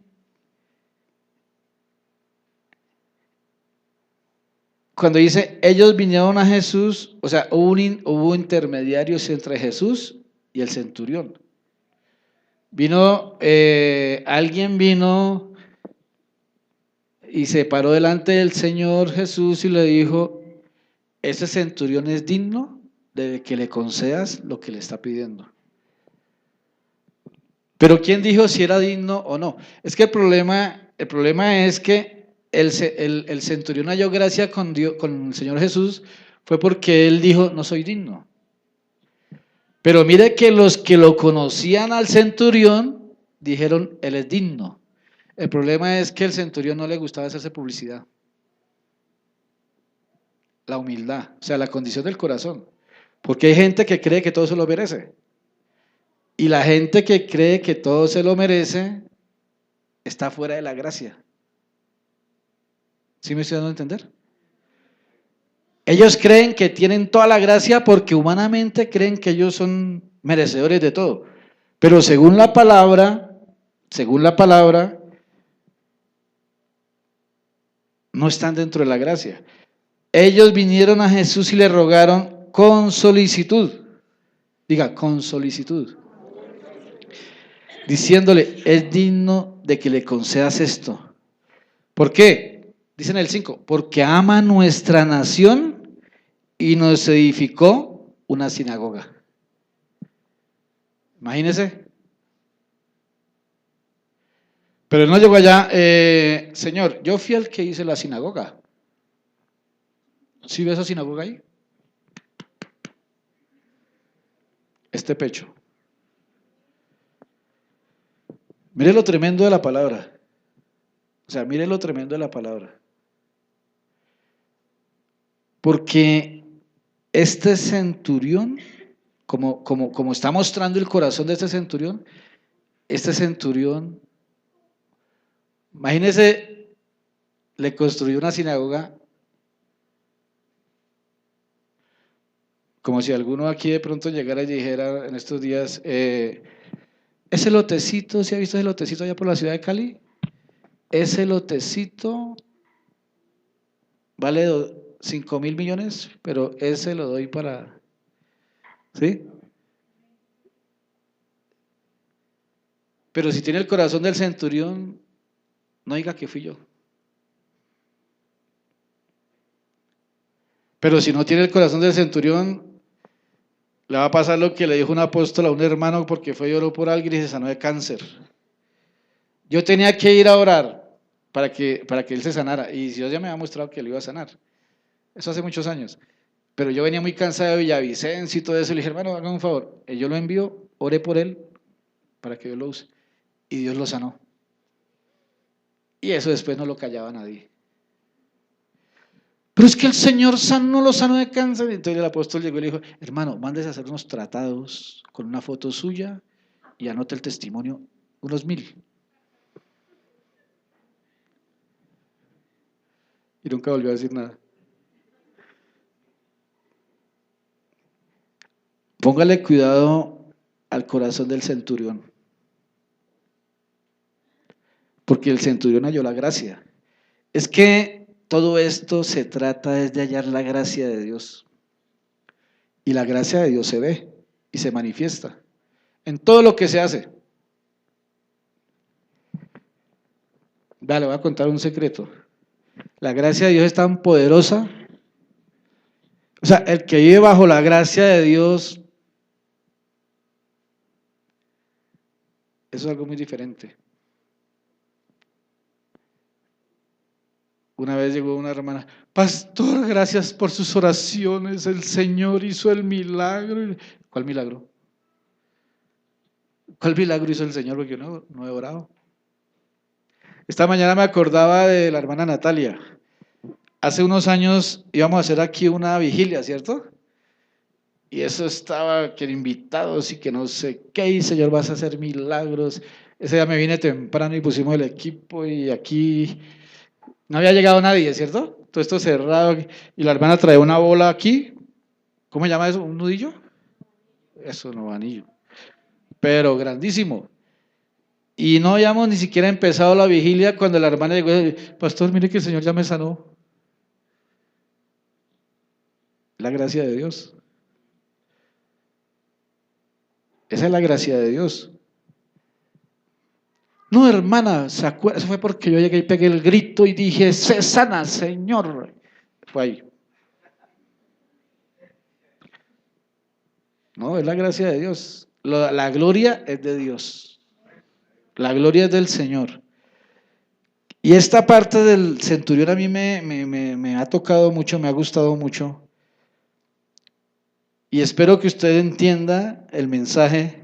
cuando dice, ellos vinieron a Jesús, o sea, hubo intermediarios entre Jesús y el centurión. Alguien vino y se paró delante del Señor Jesús y le dijo, ese centurión es digno de que le concedas lo que le está pidiendo. Pero ¿quién dijo si era digno o no? Es que el problema es que el centurión halló gracia con Dios, con el Señor Jesús, fue porque él dijo, no soy digno. Pero mire que los que lo conocían al centurión dijeron, él es digno. El problema es que al centurión no le gustaba hacerse publicidad. La humildad, o sea, la condición del corazón. Porque hay gente que cree que todo se lo merece. Y la gente que cree que todo se lo merece está fuera de la gracia. ¿Sí me estoy dando a entender? Ellos creen que tienen toda la gracia porque humanamente creen que ellos son merecedores de todo. Pero según la palabra, no están dentro de la gracia. Ellos vinieron a Jesús y le rogaron con solicitud. Diga, con solicitud. Diciéndole, es digno de que le concedas esto. ¿Por qué? Dice en el 5, porque ama nuestra nación y nos edificó una sinagoga. Imagínese. Pero él no llegó allá, Señor, yo fui el que hice la sinagoga. ¿Sí ve esa sinagoga ahí? Este pecho. Mire lo tremendo de la palabra. O sea, mire lo tremendo de la palabra. Porque este centurión, como está mostrando el corazón de este centurión, imagínese, le construyó una sinagoga, como si alguno aquí de pronto llegara y dijera en estos días, ese lotecito, ¿se ha visto ese lotecito allá por la ciudad de Cali? Ese lotecito vale 5.000 millones, pero ese lo doy para, ¿sí? Pero si tiene el corazón del centurión, no diga que fui yo. Pero si no tiene el corazón del centurión, le va a pasar lo que le dijo un apóstol a un hermano porque fue y oró por alguien y se sanó de cáncer. Yo tenía que ir a orar para que él se sanara y Dios ya me había mostrado que lo iba a sanar. Eso hace muchos años. Pero yo venía muy cansado de Villavicencio y todo eso y le dije, hermano, haga un favor. Yo lo envío, oré por él para que Dios lo use. Y Dios lo sanó. Y eso después no lo callaba nadie. Pero es que el Señor no lo sanó de cáncer. Entonces el apóstol llegó y le dijo, hermano, mándese a hacer unos tratados con una foto suya y anote el testimonio, unos 1.000. Y nunca volvió a decir nada. Póngale cuidado al corazón del centurión. Porque el centurión halló la gracia. Es que todo esto se trata de hallar la gracia de Dios. Y la gracia de Dios se ve y se manifiesta en todo lo que se hace. Vale, voy a contar un secreto. La gracia de Dios es tan poderosa. O sea, el que vive bajo la gracia de Dios, eso es algo muy diferente. Una vez llegó una hermana, pastor, gracias por sus oraciones, el Señor hizo el milagro. ¿Cuál milagro? ¿Cuál milagro hizo el Señor? Porque yo no he orado. Esta mañana me acordaba de la hermana Natalia. Hace unos años íbamos a hacer aquí una vigilia, ¿cierto? Y eso estaba que invitados y que no sé qué, y Señor, vas a hacer milagros. Ese día me vine temprano y pusimos el equipo y aquí no había llegado nadie, ¿cierto? Todo esto cerrado y la hermana trae una bola aquí. ¿Cómo se llama eso? ¿Un nudillo? Eso no, anillo. Pero grandísimo. Y no habíamos ni siquiera empezado la vigilia cuando la hermana llegó y dijo, pastor, mire que el Señor ya me sanó. La gracia de Dios. Esa es la gracia de Dios. No, hermana, eso fue porque yo llegué y pegué el grito y dije, sé sana, Señor. Fue ahí. No, es la gracia de Dios. La gloria es de Dios. La gloria es del Señor. Y esta parte del centurión a mí me ha tocado mucho, me ha gustado mucho. Y espero que usted entienda el mensaje.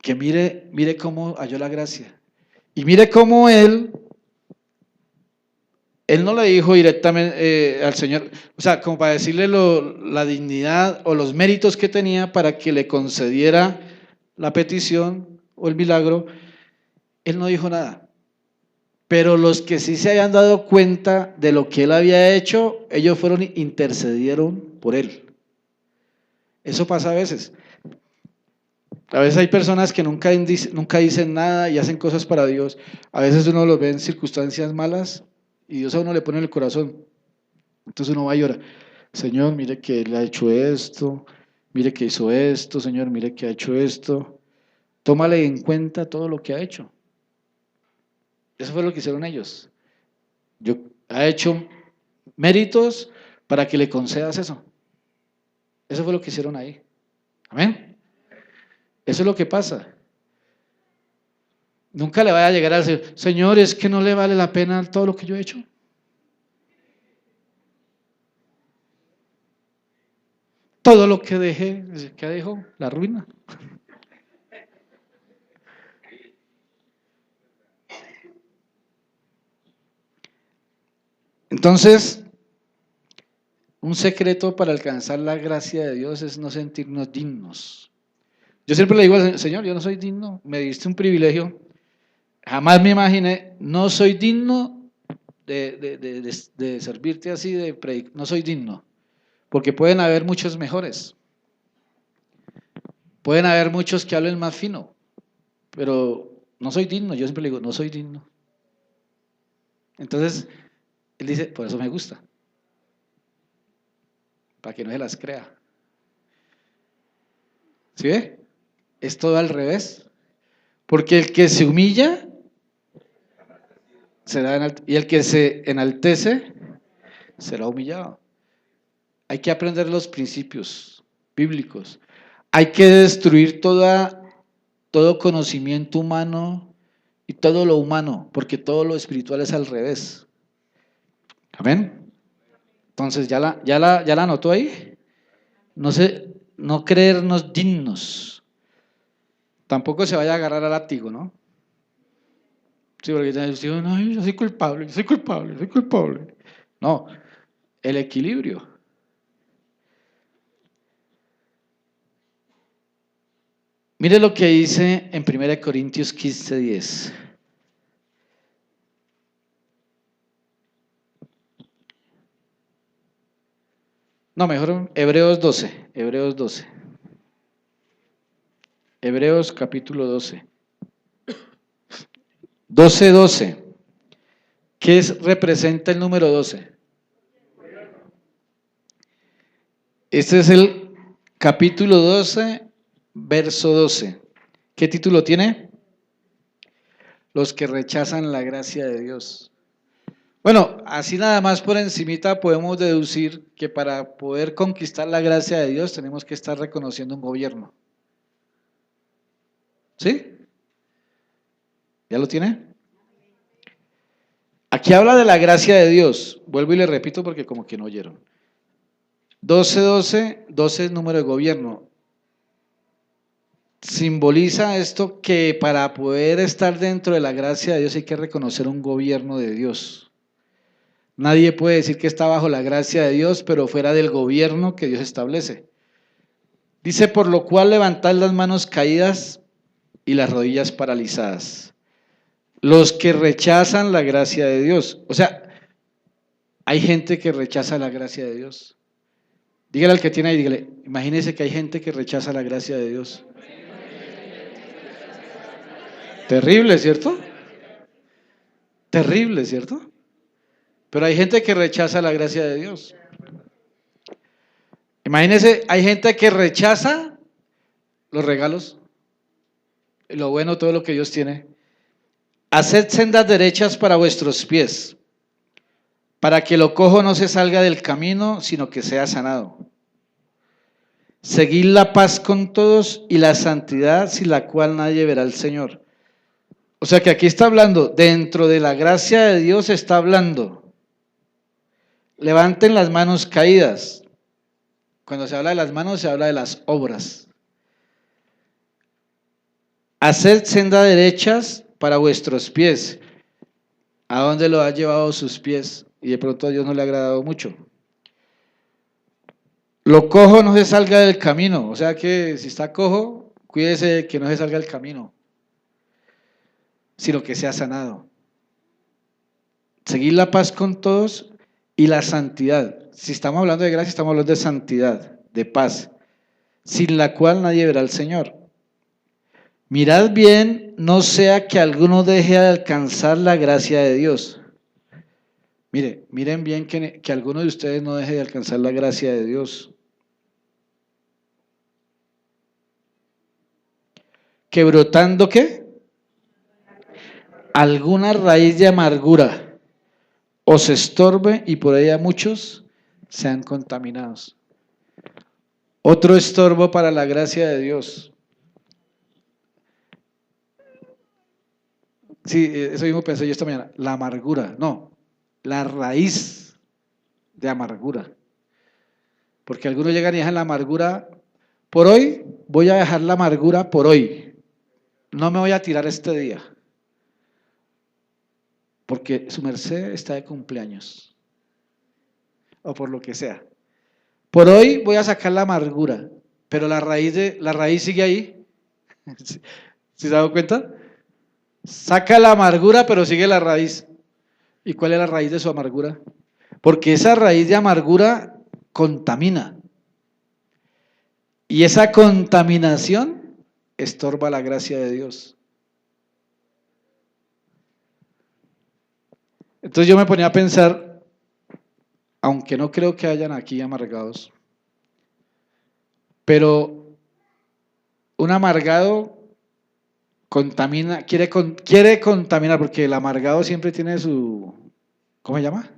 Que mire cómo halló la gracia. Y mire cómo él no le dijo directamente al Señor, o sea, como para decirle la dignidad o los méritos que tenía para que le concediera la petición o el milagro. Él no dijo nada. Pero los que sí se hayan dado cuenta de lo que él había hecho, ellos fueron e intercedieron por él. Eso pasa a veces. A veces hay personas que nunca dicen nada y hacen cosas para Dios. A veces uno los ve en circunstancias malas y Dios a uno le pone en el corazón. Entonces uno va y llora. Señor, mire que él ha hecho esto. Mire que hizo esto. Señor, mire que ha hecho esto. Tómale en cuenta todo lo que ha hecho. Eso fue lo que hicieron ellos. Ha hecho méritos para que le concedas eso. Eso fue lo que hicieron ahí. Amén. Eso es lo que pasa. Nunca le vaya a llegar al Señor, Señor, es que no le vale la pena todo lo que yo he hecho. Todo lo que dejé, ¿qué dejó? La ruina. Entonces, un secreto para alcanzar la gracia de Dios es no sentirnos dignos. Yo siempre le digo al Señor, yo no soy digno, me diste un privilegio. Jamás me imaginé, no soy digno de servirte así, de predicar, no soy digno, porque pueden haber muchos mejores, pueden haber muchos que hablen más fino, pero no soy digno, yo siempre le digo, no soy digno. Entonces, él dice, por eso me gusta, para que no se las crea. ¿Sí ve? Es todo al revés, porque el que se humilla será y el que se enaltece será humillado. Hay que aprender los principios bíblicos. Hay que destruir todo conocimiento humano y todo lo humano, porque todo lo espiritual es al revés. Amén. Entonces, ¿ya la anotó ahí? No creernos dignos. Tampoco se vaya a agarrar al látigo, ¿no? Sí, porque dicen, no, yo soy culpable, yo soy culpable, yo soy culpable. No, el equilibrio. Mire lo que dice en 1 Corintios 15:10. No, mejor Hebreos 12. Hebreos capítulo 12. 12:12. ¿Qué representa el número 12? Este es el capítulo 12, verso 12. ¿Qué título tiene? los que rechazan la gracia de Dios. Bueno, así nada más por encimita podemos deducir que para poder conquistar la gracia de Dios tenemos que estar reconociendo un gobierno. ¿Sí? ¿Ya lo tiene? Aquí habla de la gracia de Dios. Vuelvo y le repito porque como que no oyeron. 12 es número de gobierno. Simboliza esto que para poder estar dentro de la gracia de Dios hay que reconocer un gobierno de Dios. Nadie puede decir que está bajo la gracia de Dios, pero fuera del gobierno que Dios establece. Dice, por lo cual levantad las manos caídas y las rodillas paralizadas. Los que rechazan la gracia de Dios. O sea, hay gente que rechaza la gracia de Dios. Dígale al que tiene ahí, dígale, imagínese que hay gente que rechaza la gracia de Dios. Terrible, ¿cierto? Terrible, ¿cierto? Pero hay gente que rechaza la gracia de Dios. Imagínese, hay gente que rechaza los regalos, lo bueno, todo lo que Dios tiene. Haced sendas derechas para vuestros pies, para que lo cojo no se salga del camino, sino que sea sanado. Seguid la paz con todos y la santidad, sin la cual nadie verá al Señor. O sea que aquí está hablando, dentro de la gracia de Dios está hablando. Levanten las manos caídas. Cuando se habla de las manos, se habla de las obras. Haced sendas derechas para vuestros pies. ¿A dónde lo ha llevado sus pies? Y de pronto a Dios no le ha agradado mucho. Lo cojo no se salga del camino. O sea que si está cojo, cuídese de que no se salga del camino, sino que sea sanado. Seguid la paz con todos y la santidad. Si estamos hablando de gracia, estamos hablando de santidad, de paz, sin la cual nadie verá al Señor. Mirad bien, no sea que alguno deje de alcanzar la gracia de Dios. Miren bien que alguno de ustedes no deje de alcanzar la gracia de Dios. Que brotando, ¿qué? Alguna raíz de amargura os estorbe y por ella muchos sean contaminados. Otro estorbo para la gracia de Dios. Sí, eso mismo pensé yo esta mañana. La amargura, no, la raíz de amargura. Porque algunos llegan y dejan la amargura. Por hoy, voy a dejar la amargura por hoy. No me voy a tirar este día. Porque su merced está de cumpleaños. O por lo que sea. Por hoy voy a sacar la amargura. Pero la raíz sigue ahí. ¿Sí se ha dado cuenta? Saca la amargura, pero sigue la raíz. ¿Y cuál es la raíz de su amargura? Porque esa raíz de amargura contamina. Y esa contaminación estorba la gracia de Dios. Entonces yo me ponía a pensar, aunque no creo que hayan aquí amargados, pero un amargado contamina, quiere contaminar, porque el amargado siempre tiene su, ¿cómo se llama?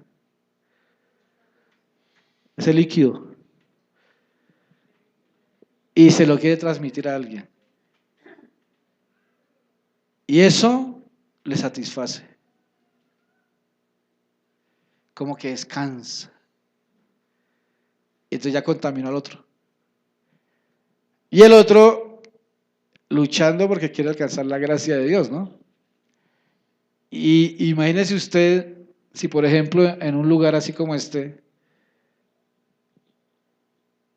Ese líquido. Y se lo quiere transmitir a alguien. Y eso le satisface. Como que descansa. Entonces ya contaminó al otro. Y el otro luchando porque quiere alcanzar la gracia de Dios, ¿no? Y imagínese usted, si por ejemplo en un lugar así como este,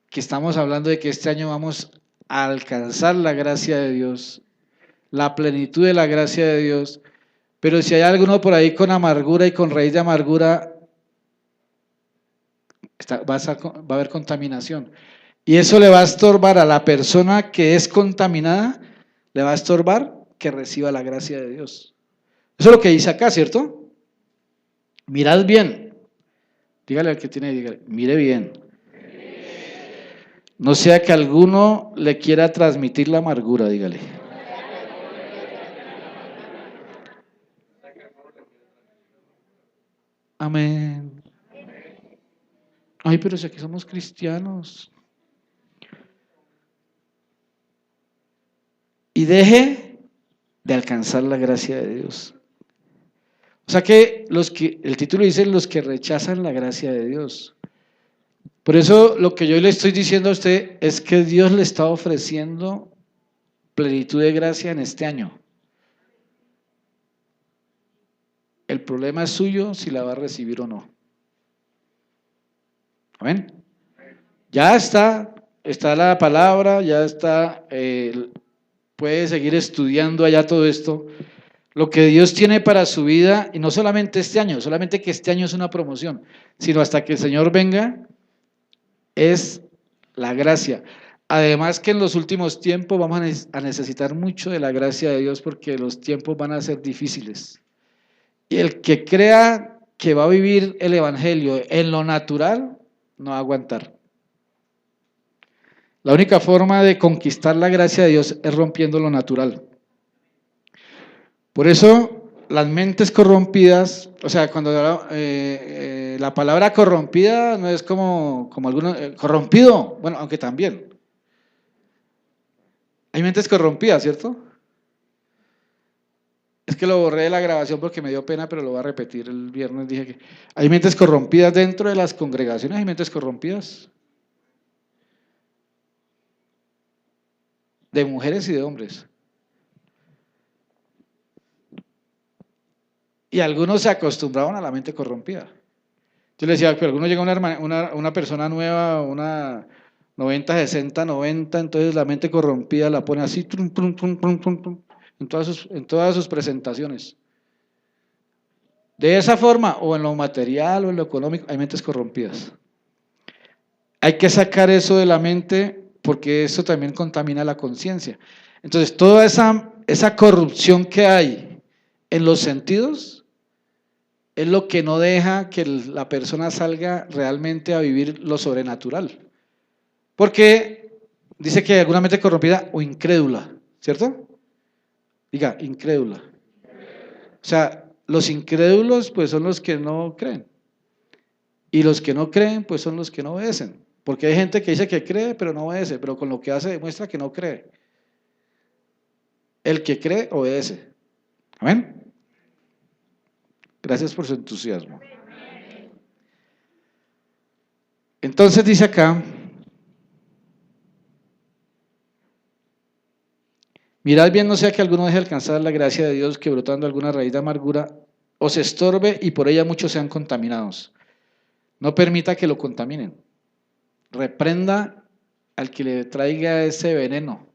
que estamos hablando de que este año vamos a alcanzar la gracia de Dios, la plenitud de la gracia de Dios, pero si hay alguno por ahí con amargura y con raíz de amargura, va a haber contaminación. Y eso le va a estorbar a la persona que es contaminada, le va a estorbar que reciba la gracia de Dios. Eso es lo que dice acá, ¿cierto? Mirad bien. Dígale al que tiene, dígale, mire bien. No sea que alguno le quiera transmitir la amargura, dígale. Amén. Ay, pero si aquí somos cristianos. Y deje de alcanzar la gracia de Dios. O sea que el título dice los que rechazan la gracia de Dios. Por eso lo que yo le estoy diciendo a usted es que Dios le está ofreciendo plenitud de gracia en este año. El problema es suyo si la va a recibir o no. Amén. Ya está la palabra, ya está, puede seguir estudiando allá todo esto. Lo que Dios tiene para su vida, y no solamente este año, solamente que este año es una promoción, sino hasta que el Señor venga, es la gracia. Además que en los últimos tiempos vamos a necesitar mucho de la gracia de Dios porque los tiempos van a ser difíciles. Y el que crea que va a vivir el Evangelio en lo natural, no va a aguantar. La única forma de conquistar la gracia de Dios es rompiendo lo natural. Por eso las mentes corrompidas, o sea, cuando la palabra corrompida no es como algunos, corrompido, bueno, aunque también. Hay mentes corrompidas, ¿cierto? Es que lo borré de la grabación porque me dio pena, pero lo voy a repetir el viernes. Dije que hay mentes corrompidas dentro de las congregaciones, hay mentes corrompidas de mujeres y de hombres. Y algunos se acostumbraban a la mente corrompida. Yo le decía que algunos llega una persona nueva, una 90, 60, 90, entonces la mente corrompida la pone así, en todas sus presentaciones. De esa forma, o en lo material o en lo económico, hay mentes corrompidas. Hay que sacar eso de la mente porque eso también contamina la conciencia. Entonces, toda esa corrupción que hay en los sentidos es lo que no deja que la persona salga realmente a vivir lo sobrenatural. Porque dice que hay alguna mente corrompida o incrédula, ¿cierto? Diga, incrédula. O sea, los incrédulos pues son los que no creen. Y los que no creen pues son los que no obedecen. Porque hay gente que dice que cree pero no obedece, pero con lo que hace demuestra que no cree. El que cree obedece. Amén. Gracias por su entusiasmo. Entonces dice acá, mirad bien no sea que alguno deje alcanzar la gracia de Dios que brotando alguna raíz de amargura os estorbe y por ella muchos sean contaminados. No permita que lo contaminen. Reprenda al que le traiga ese veneno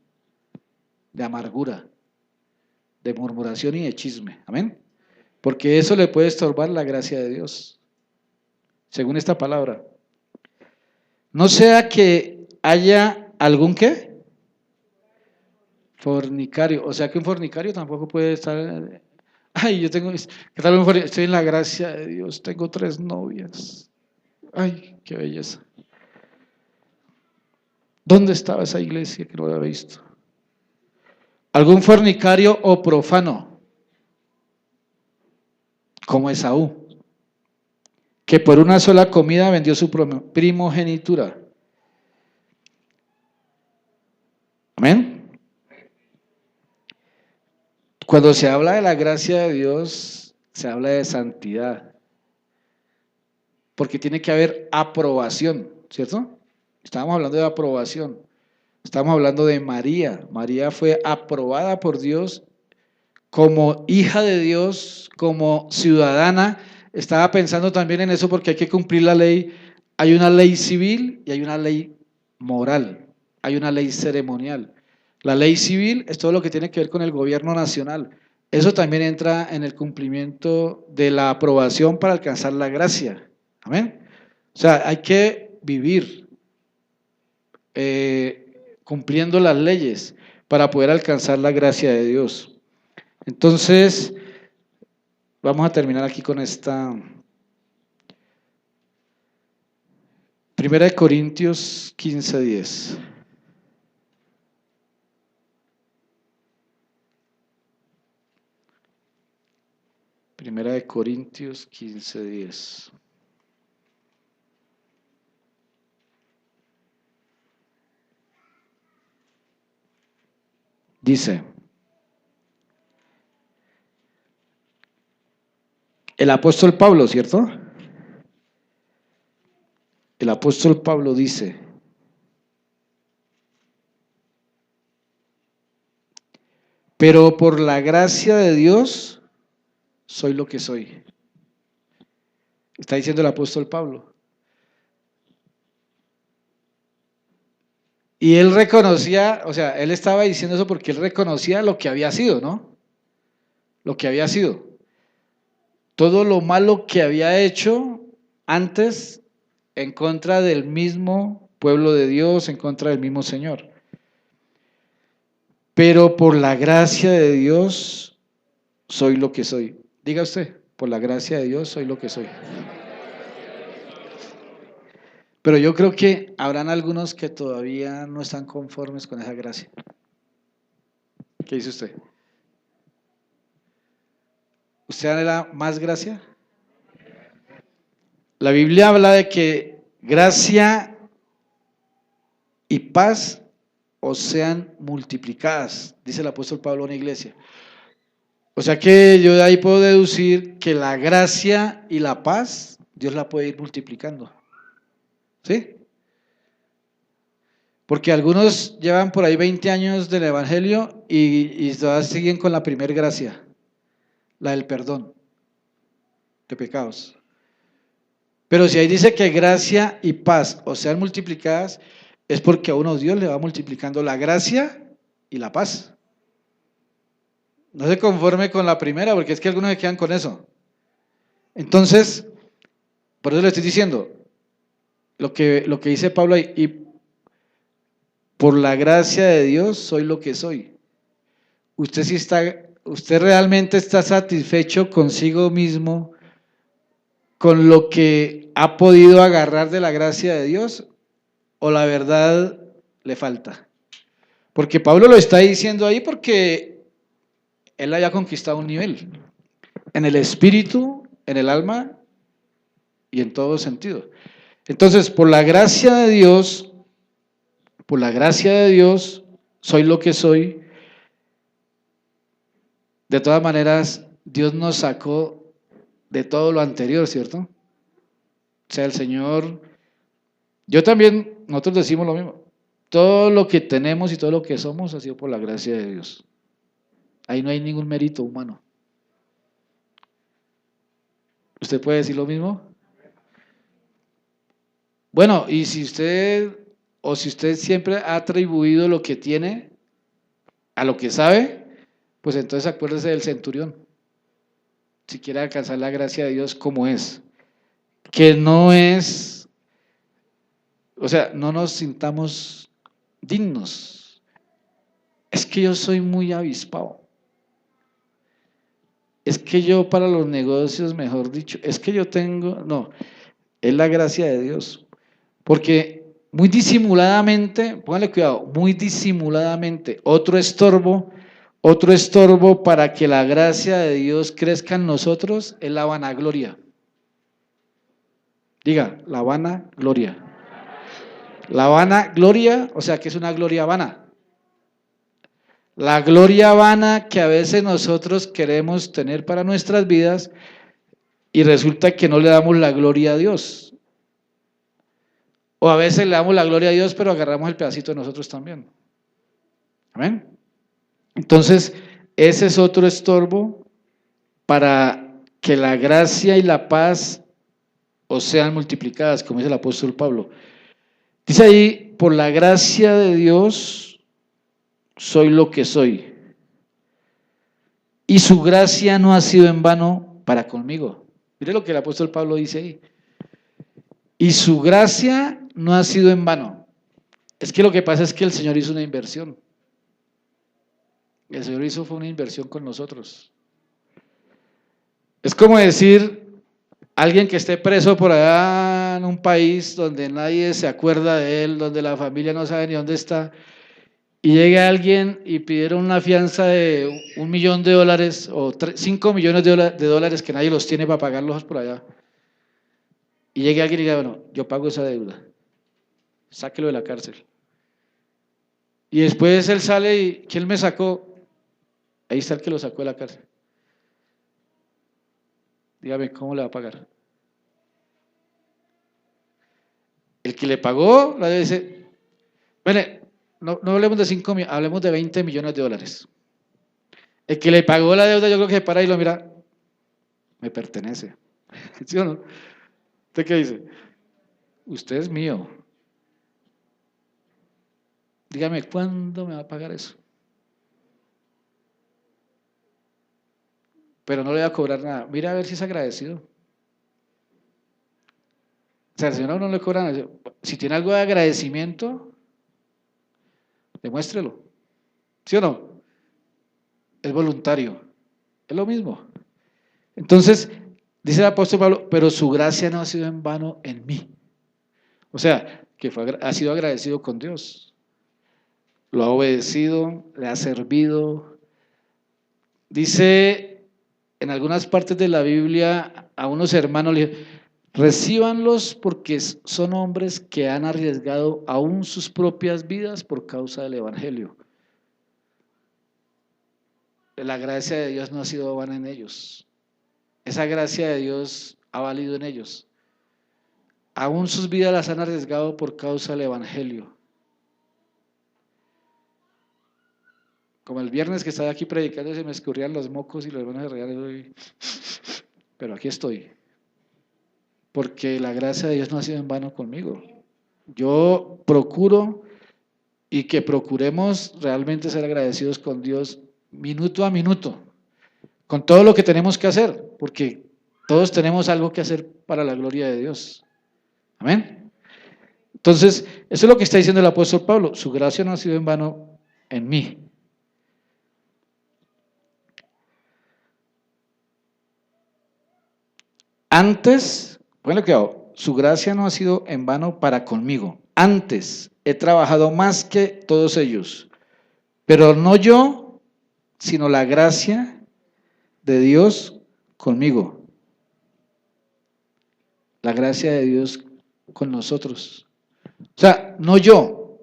de amargura, de murmuración y de chisme. Amén. Porque eso le puede estorbar la gracia de Dios. Según esta palabra. No sea que haya algún ¿qué? Fornicario. O sea que un fornicario tampoco puede estar. Ay, yo tengo. ¿Qué tal un fornicario? Estoy en la gracia de Dios. Tengo 3 novias. Ay, qué belleza. ¿Dónde estaba esa iglesia que no había visto? Algún fornicario o profano, como Esaú, que por una sola comida vendió su primogenitura. Amén. Cuando se habla de la gracia de Dios, se habla de santidad. Porque tiene que haber aprobación, ¿cierto? Estábamos hablando de aprobación. Estamos hablando de María. María fue aprobada por Dios como hija de Dios, como ciudadana. Estaba pensando también en eso porque hay que cumplir la ley. Hay una ley civil y hay una ley moral. Hay una ley ceremonial. La ley civil es todo lo que tiene que ver con el gobierno nacional. Eso también entra en el cumplimiento de la aprobación para alcanzar la gracia. Amén. O sea, hay que vivir cumpliendo las leyes para poder alcanzar la gracia de Dios. Entonces, vamos a terminar aquí con esta. 1 Corintios 15:10. Primera de Corintios 15:10. Dice, el apóstol Pablo, ¿cierto? El apóstol Pablo dice, pero por la gracia de Dios soy lo que soy. Está diciendo el apóstol Pablo. Y él reconocía, o sea, él estaba diciendo eso porque él reconocía lo que había sido, ¿no? Lo que había sido. Todo lo malo que había hecho antes en contra del mismo pueblo de Dios, en contra del mismo Señor. Pero por la gracia de Dios soy lo que soy. Diga usted, por la gracia de Dios soy lo que soy. Pero yo creo que habrán algunos que todavía no están conformes con esa gracia. ¿Qué dice usted? ¿Usted anhela más gracia? La Biblia habla de que gracia y paz os sean multiplicadas, dice el apóstol Pablo en la iglesia. O sea que yo de ahí puedo deducir que la gracia y la paz, Dios la puede ir multiplicando. ¿Sí? Porque algunos llevan por ahí 20 años del Evangelio y todavía siguen con la primer gracia, la del perdón de pecados. Pero si ahí dice que gracia y paz o sean multiplicadas, es porque a uno Dios le va multiplicando la gracia y la paz. No se conforme con la primera, porque es que algunos se quedan con eso. Entonces, por eso le estoy diciendo, lo que dice Pablo ahí, y por la gracia de Dios soy lo que soy. Usted realmente está satisfecho consigo mismo con lo que ha podido agarrar de la gracia de Dios, o la verdad le falta. Porque Pablo lo está diciendo ahí porque él haya conquistado un nivel en el espíritu, en el alma y en todo sentido. Entonces, por la gracia de Dios, soy lo que soy. De todas maneras, Dios nos sacó de todo lo anterior, ¿cierto? O sea, el Señor, nosotros decimos lo mismo. Todo lo que tenemos y todo lo que somos ha sido por la gracia de Dios. Ahí no hay ningún mérito humano. ¿Usted puede decir lo mismo? Bueno, y si usted siempre ha atribuido lo que tiene a lo que sabe, pues entonces acuérdese del centurión. Si quiere alcanzar la gracia de Dios como es. Que no es, o sea, no nos sintamos dignos. Es que yo soy muy avispado. Es que yo para los negocios, mejor dicho, es que yo tengo, no, es la gracia de Dios. Porque muy disimuladamente, póngale cuidado, muy disimuladamente, otro estorbo para que la gracia de Dios crezca en nosotros es la vanagloria. Diga, la vanagloria. La vanagloria, o sea que es una gloria vana. La gloria vana que a veces nosotros queremos tener para nuestras vidas y resulta que no le damos la gloria a Dios. O a veces le damos la gloria a Dios, pero agarramos el pedacito de nosotros también. ¿Amén? Entonces, ese es otro estorbo para que la gracia y la paz os sean multiplicadas, como dice el apóstol Pablo. Dice ahí, por la gracia de Dios soy lo que soy. Y su gracia no ha sido en vano para conmigo. Mire lo que el apóstol Pablo dice ahí. Y su gracia no ha sido en vano. Es que lo que pasa es que el Señor hizo una inversión. El Señor fue una inversión con nosotros. Es como decir, alguien que esté preso por allá en un país donde nadie se acuerda de él, donde la familia no sabe ni dónde está, y llega alguien y pidieron una fianza de $1 millón o 5 millones de dólares que nadie los tiene para pagarlos por allá. Y llega alguien y diga, bueno, yo pago esa deuda, sáquelo de la cárcel. Y después él sale y, ¿quién me sacó? Ahí está el que lo sacó de la cárcel. Dígame, ¿cómo le va a pagar? El que le pagó, la debe ser, bueno, no hablemos de 5 millones, hablemos de 20 millones de dólares. El que le pagó la deuda, yo creo que se para y lo mira, me pertenece. ¿Sí o no? ¿Usted qué dice? Usted es mío. Dígame, ¿cuándo me va a pagar eso? Pero no le va a cobrar nada. Mira a ver si es agradecido. O sea, el Señor no le cobra nada. Si tiene algo de agradecimiento, demuéstrelo. ¿Sí o no? Es voluntario. Es lo mismo. Entonces, dice el apóstol Pablo, pero su gracia no ha sido en vano en mí. O sea, que ha sido agradecido con Dios. Lo ha obedecido, le ha servido. Dice en algunas partes de la Biblia a unos hermanos, le dice, recíbanlos porque son hombres que han arriesgado aún sus propias vidas por causa del Evangelio. La gracia de Dios no ha sido vana en ellos. Esa gracia de Dios ha valido en ellos. Aún sus vidas las han arriesgado por causa del Evangelio. Como el viernes que estaba aquí predicando, se me escurrían los mocos y los hermanos se reían. Pero aquí estoy. Porque la gracia de Dios no ha sido en vano conmigo. Yo procuro y que procuremos realmente ser agradecidos con Dios minuto a minuto, con todo lo que tenemos que hacer, porque todos tenemos algo que hacer para la gloria de Dios. Amén. Entonces, eso es lo que está diciendo el apóstol Pablo. Su gracia no ha sido en vano en mí. Antes, bueno, cuidado, su gracia no ha sido en vano para conmigo. Antes he trabajado más que todos ellos, pero no yo, sino la gracia de Dios conmigo. La gracia de Dios con nosotros. O sea, no yo,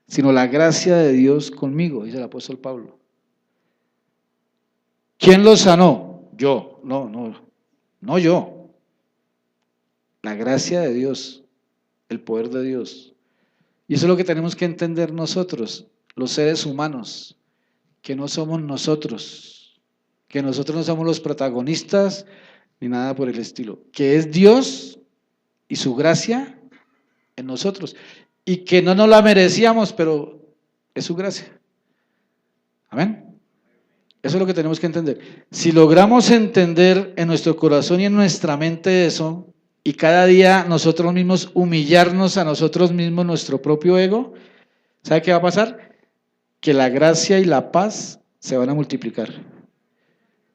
sino la gracia de Dios conmigo, dice el apóstol Pablo. ¿Quién lo sanó? Yo, no yo. La gracia de Dios, el poder de Dios. Y eso es lo que tenemos que entender nosotros, los seres humanos, que no somos nosotros, que nosotros no somos los protagonistas ni nada por el estilo, que es Dios y su gracia en nosotros, y que no nos la merecíamos, pero es su gracia. Amén. Eso es lo que tenemos que entender. Si logramos entender en nuestro corazón y en nuestra mente eso, y cada día nosotros mismos humillarnos a nosotros mismos, nuestro propio ego, ¿sabe qué va a pasar? Que la gracia y la paz se van a multiplicar.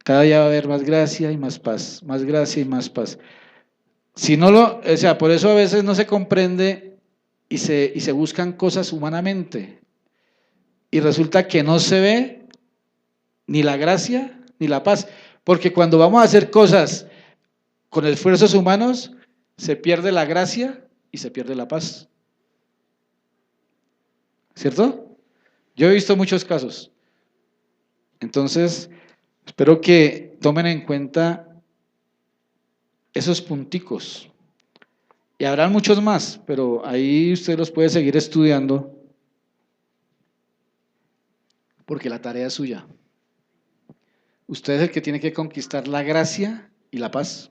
Cada día va a haber más gracia y más paz, más gracia y más paz. Si no o sea, por eso a veces no se comprende y se buscan cosas humanamente. Y resulta que no se ve ni la gracia ni la paz. Porque cuando vamos a hacer cosas con esfuerzos humanos, se pierde la gracia y se pierde la paz. ¿Cierto? Yo he visto muchos casos. Entonces, espero que tomen en cuenta esos punticos. Y habrán muchos más, pero ahí usted los puede seguir estudiando porque la tarea es suya. Usted es el que tiene que conquistar la gracia y la paz.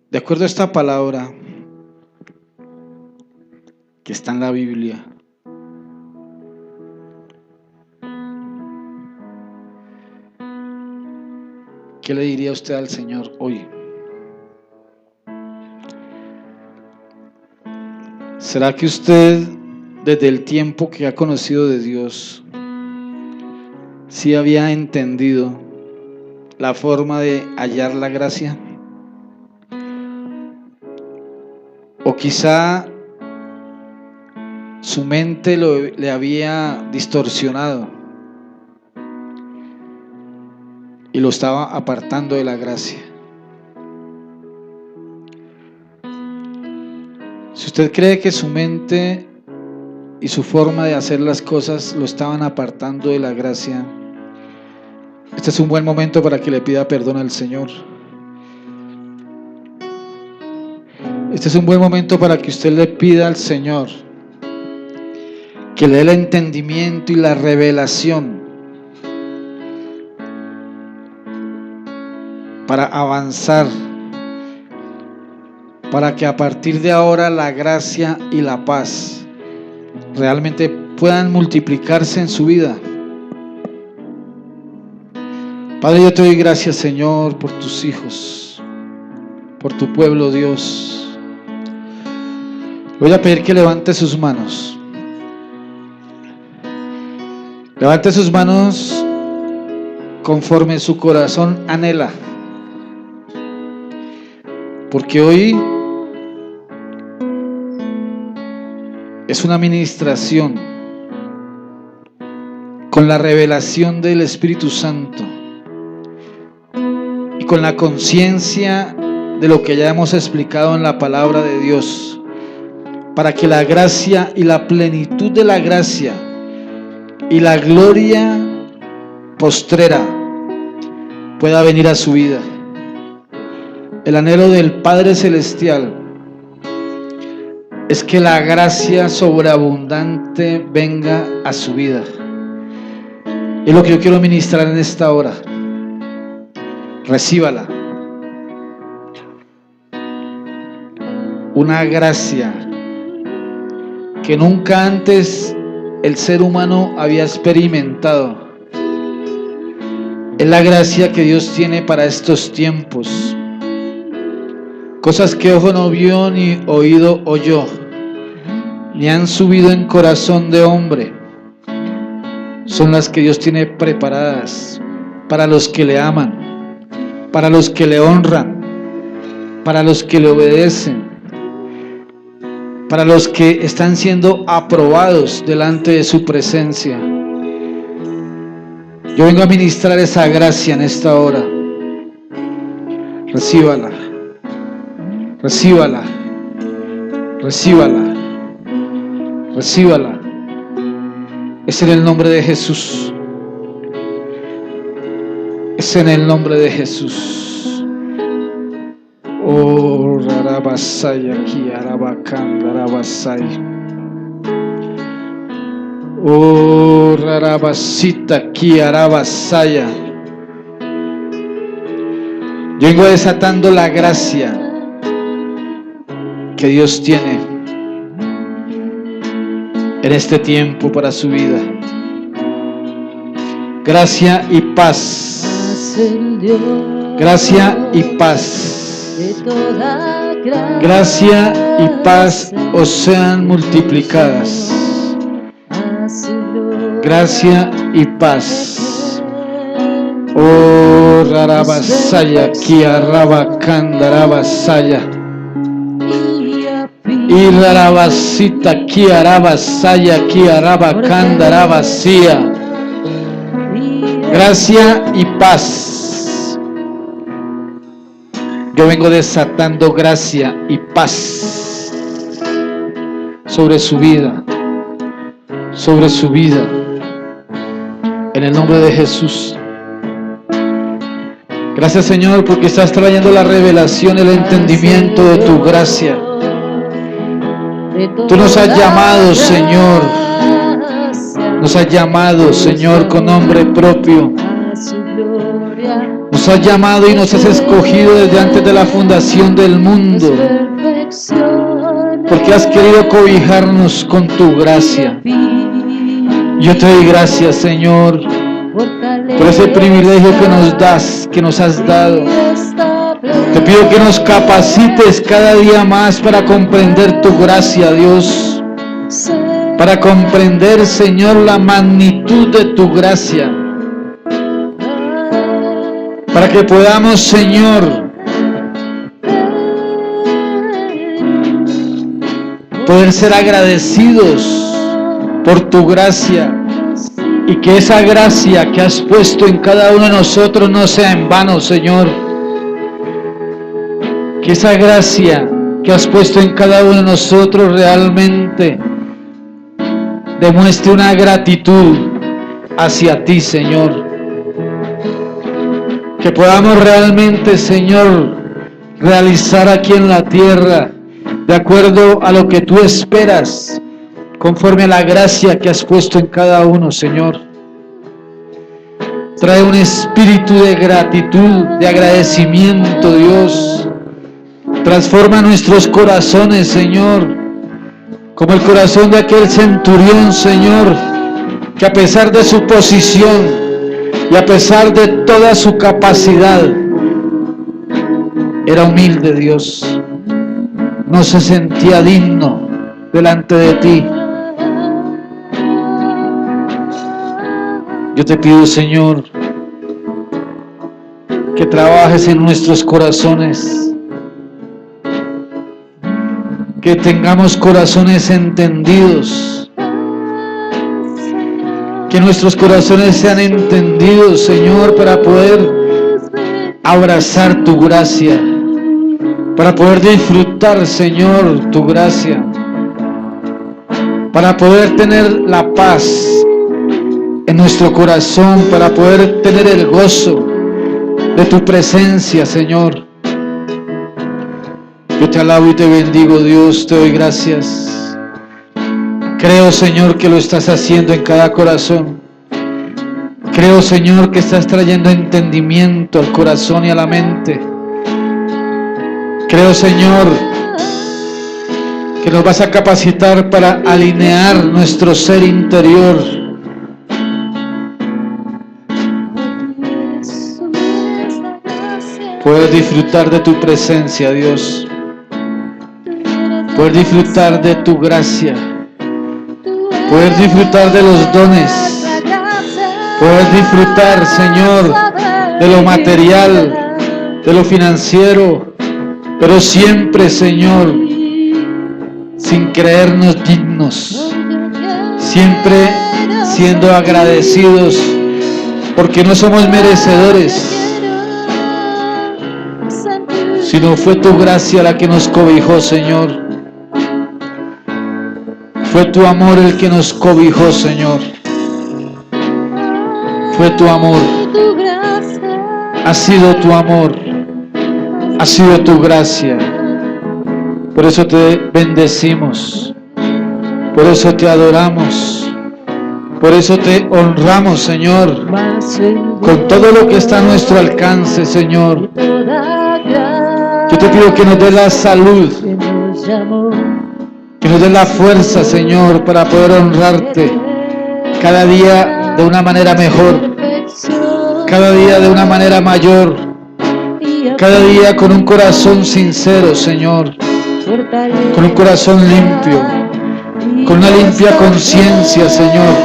De acuerdo a esta palabra que está en la Biblia, ¿qué le diría usted al Señor hoy? ¿Será que usted, desde el tiempo que ha conocido de Dios, sí había entendido la forma de hallar la gracia? O quizá su mente le había distorsionado y lo estaba apartando de la gracia. Si usted cree que su mente y su forma de hacer las cosas lo estaban apartando de la gracia, este es un buen momento para que le pida perdón al Señor. Este es un buen momento para que usted le pida al Señor que le dé el entendimiento y la revelación para avanzar, para que a partir de ahora la gracia y la paz realmente puedan multiplicarse en su vida. Padre, yo te doy gracias, Señor, por tus hijos, por tu pueblo, Dios. Voy a pedir que levante sus manos. Levante sus manos conforme su corazón anhela. Porque hoy es una ministración con la revelación del Espíritu Santo y con la conciencia de lo que ya hemos explicado en la palabra de Dios, para que la gracia y la plenitud de la gracia y la gloria postrera pueda venir a su vida. El anhelo del Padre Celestial es que la gracia sobreabundante venga a su vida. Es lo que yo quiero ministrar en esta hora. Recíbala. Una gracia que nunca antes el ser humano había experimentado. Es la gracia que Dios tiene para estos tiempos. Cosas que ojo no vio ni oído oyó, ni han subido en corazón de hombre, son las que Dios tiene preparadas para los que le aman, para los que le honran, para los que le obedecen, para los que están siendo aprobados delante de su presencia. Yo vengo a ministrar esa gracia en esta hora. Recíbala, recíbala, recíbala, recíbala. Es en el nombre de Jesús. Es en el nombre de Jesús. Oh, Rarabasaya, Kiarabakan, Rarabasaya. Oh, Rarabasita, Kiarabasaya. Yo vengo desatando la gracia que Dios tiene en este tiempo para su vida. Gracia y paz. Gracia y paz. Gracia y paz os sean multiplicadas. Gracia y paz. Oh, Rarabasaya, Kiarabakandarabasaya. Y Rarabasita, Kiarabasaya, Kiarabakandarabasía. Gracia y paz. Yo vengo desatando gracia y paz sobre su vida, sobre su vida, en el nombre de Jesús. Gracias, Señor, porque estás trayendo la revelación, el entendimiento de tu gracia. Tú nos has llamado, Señor. Nos has llamado, Señor, con nombre propio. Nos has llamado y nos has escogido desde antes de la fundación del mundo, porque has querido cobijarnos con tu gracia. Yo te doy gracias, Señor, por ese privilegio que nos das, que nos has dado. Te pido que nos capacites cada día más para comprender tu gracia, Dios, para comprender, Señor, la magnitud de tu gracia, para que podamos, Señor, poder ser agradecidos por tu gracia, y que esa gracia que has puesto en cada uno de nosotros no sea en vano, Señor. Que esa gracia que has puesto en cada uno de nosotros realmente demuestre una gratitud hacia ti, Señor. Que podamos realmente, Señor, realizar aquí en la tierra de acuerdo a lo que tú esperas, conforme a la gracia que has puesto en cada uno, Señor. Trae un espíritu de gratitud, de agradecimiento, Dios. Transforma nuestros corazones, Señor, como el corazón de aquel centurión, Señor, que a pesar de su posición y a pesar de toda su capacidad, era humilde, Dios. No se sentía digno delante de ti. Yo te pido, Señor, que trabajes en nuestros corazones, que tengamos corazones entendidos, que nuestros corazones sean entendidos, Señor, para poder abrazar tu gracia, para poder disfrutar, Señor, tu gracia, para poder tener la paz en nuestro corazón, para poder tener el gozo de tu presencia, Señor. Yo te alabo y te bendigo, Dios, te doy gracias. Creo, Señor, que lo estás haciendo en cada corazón. Creo, Señor, que estás trayendo entendimiento al corazón y a la mente. Creo, Señor, que nos vas a capacitar para alinear nuestro ser interior. Poder disfrutar de tu presencia, Dios. Poder disfrutar de tu gracia. Poder disfrutar de los dones. Poder disfrutar, Señor, de lo material, de lo financiero, pero siempre, Señor, sin creernos dignos, siempre siendo agradecidos, porque no somos merecedores, sino fue tu gracia la que nos cobijó, Señor. Fue tu amor el que nos cobijó, Señor. Fue tu amor. Ha sido tu amor. Ha sido tu gracia. Por eso te bendecimos. Por eso te adoramos. Por eso te honramos, Señor. Con todo lo que está a nuestro alcance, Señor. Yo te pido que nos dé la salud, que nos dé la fuerza, Señor, para poder honrarte cada día de una manera mejor, cada día de una manera mayor, cada día con un corazón sincero, Señor, con un corazón limpio, con una limpia conciencia, Señor.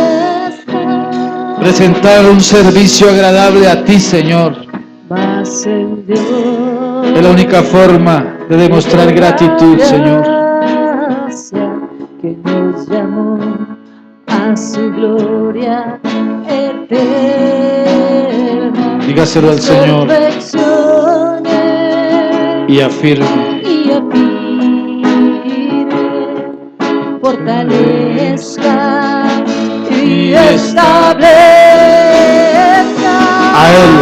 Presentar un servicio agradable a ti, Señor. Es la única forma de demostrar gratitud, Señor.
Que nos llamó a su gloria eterna.
Dígaselo al Señor y afirme.
Fortalezca y establezca
A Él.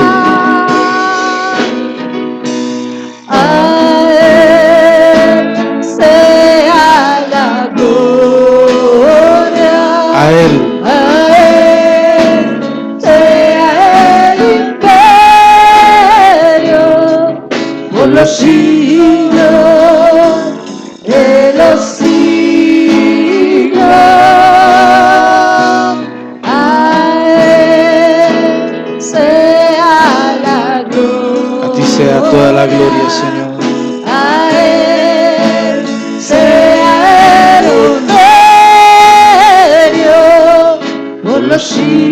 A Él
sea el imperio por los siglos de los siglos. A Él sea la gloria.
A ti sea toda la gloria, Señor.
A Él sea el imperio por los siglos.